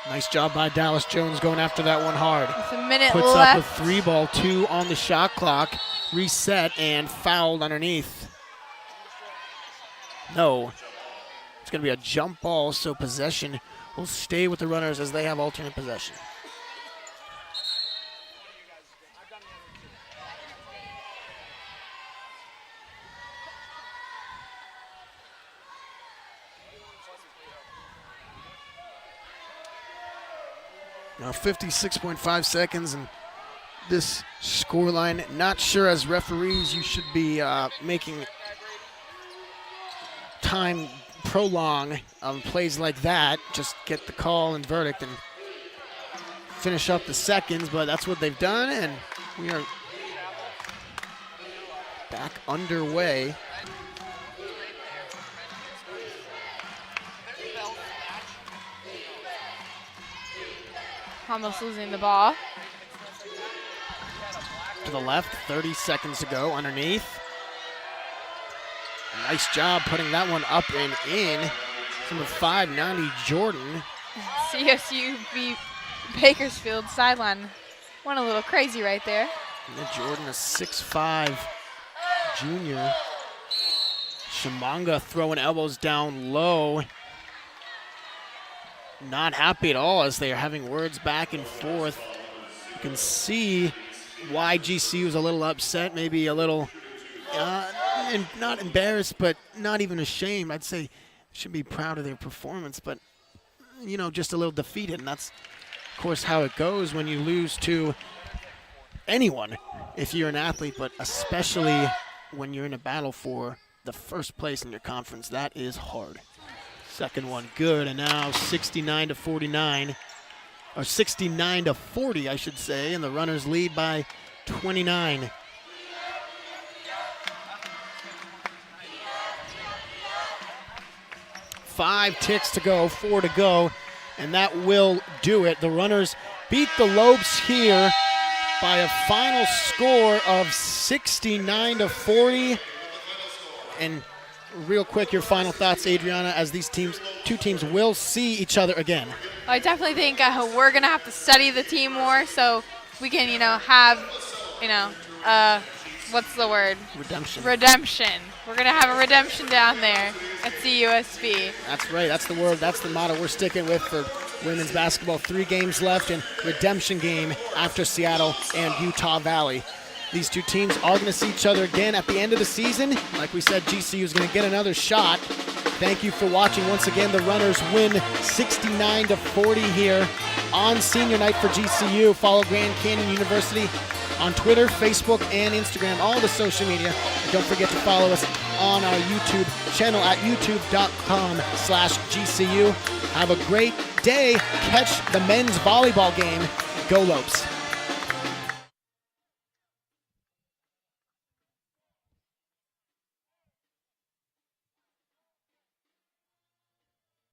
Nice job by Dallas Jones going after that one hard. With a minute Puts left. up a 3-ball, 2 on the shot clock. Reset and fouled underneath. No. It's going to be a jump ball, so possession will stay with the runners as they have alternate possession. Now 56.5 seconds, and this scoreline, not sure as referees you should be making time prolong on plays like that. Just get the call and verdict and finish up the seconds, but that's what they've done, and we are back underway. Almost losing the ball. To the left, 30 seconds to go underneath. Nice job putting that one up and in. Number 590, Jordan. CSU Bakersfield sideline. Went a little crazy right there. And Jordan, a 6'5" junior. Shimanga throwing elbows down low. Not happy at all as they are having words back and forth. You can see why GCU is a little upset, maybe a little, not embarrassed, but not even ashamed. I'd say should be proud of their performance, but, you know, just a little defeated. And that's, of course, how it goes when you lose to anyone if you're an athlete, but especially when you're in a battle for the first place in your conference. That is hard. Second one good, and now 69-49, or 69-40, I should say, and the runners lead by 29. Five ticks to go, 4 to go, and that will do it. The runners beat the Lopes here by a final score of 69-40. And real quick, your final thoughts, Adriana, as these two teams will see each other again. I definitely think we're going to have to study the team more so we can, have, what's the word? Redemption. Redemption. We're going to have a redemption down there at CUSB. That's right. That's the word. That's the motto we're sticking with for women's basketball. 3 games left and redemption game after Seattle and Utah Valley. These two teams are going to see each other again at the end of the season. Like we said, GCU is going to get another shot. Thank you for watching. Once again, the runners win 69-40 here on senior night for GCU. Follow Grand Canyon University on Twitter, Facebook, and Instagram, all the social media. And don't forget to follow us on our YouTube channel at youtube.com/GCU. Have a great day. Catch the men's volleyball game. Go Lopes.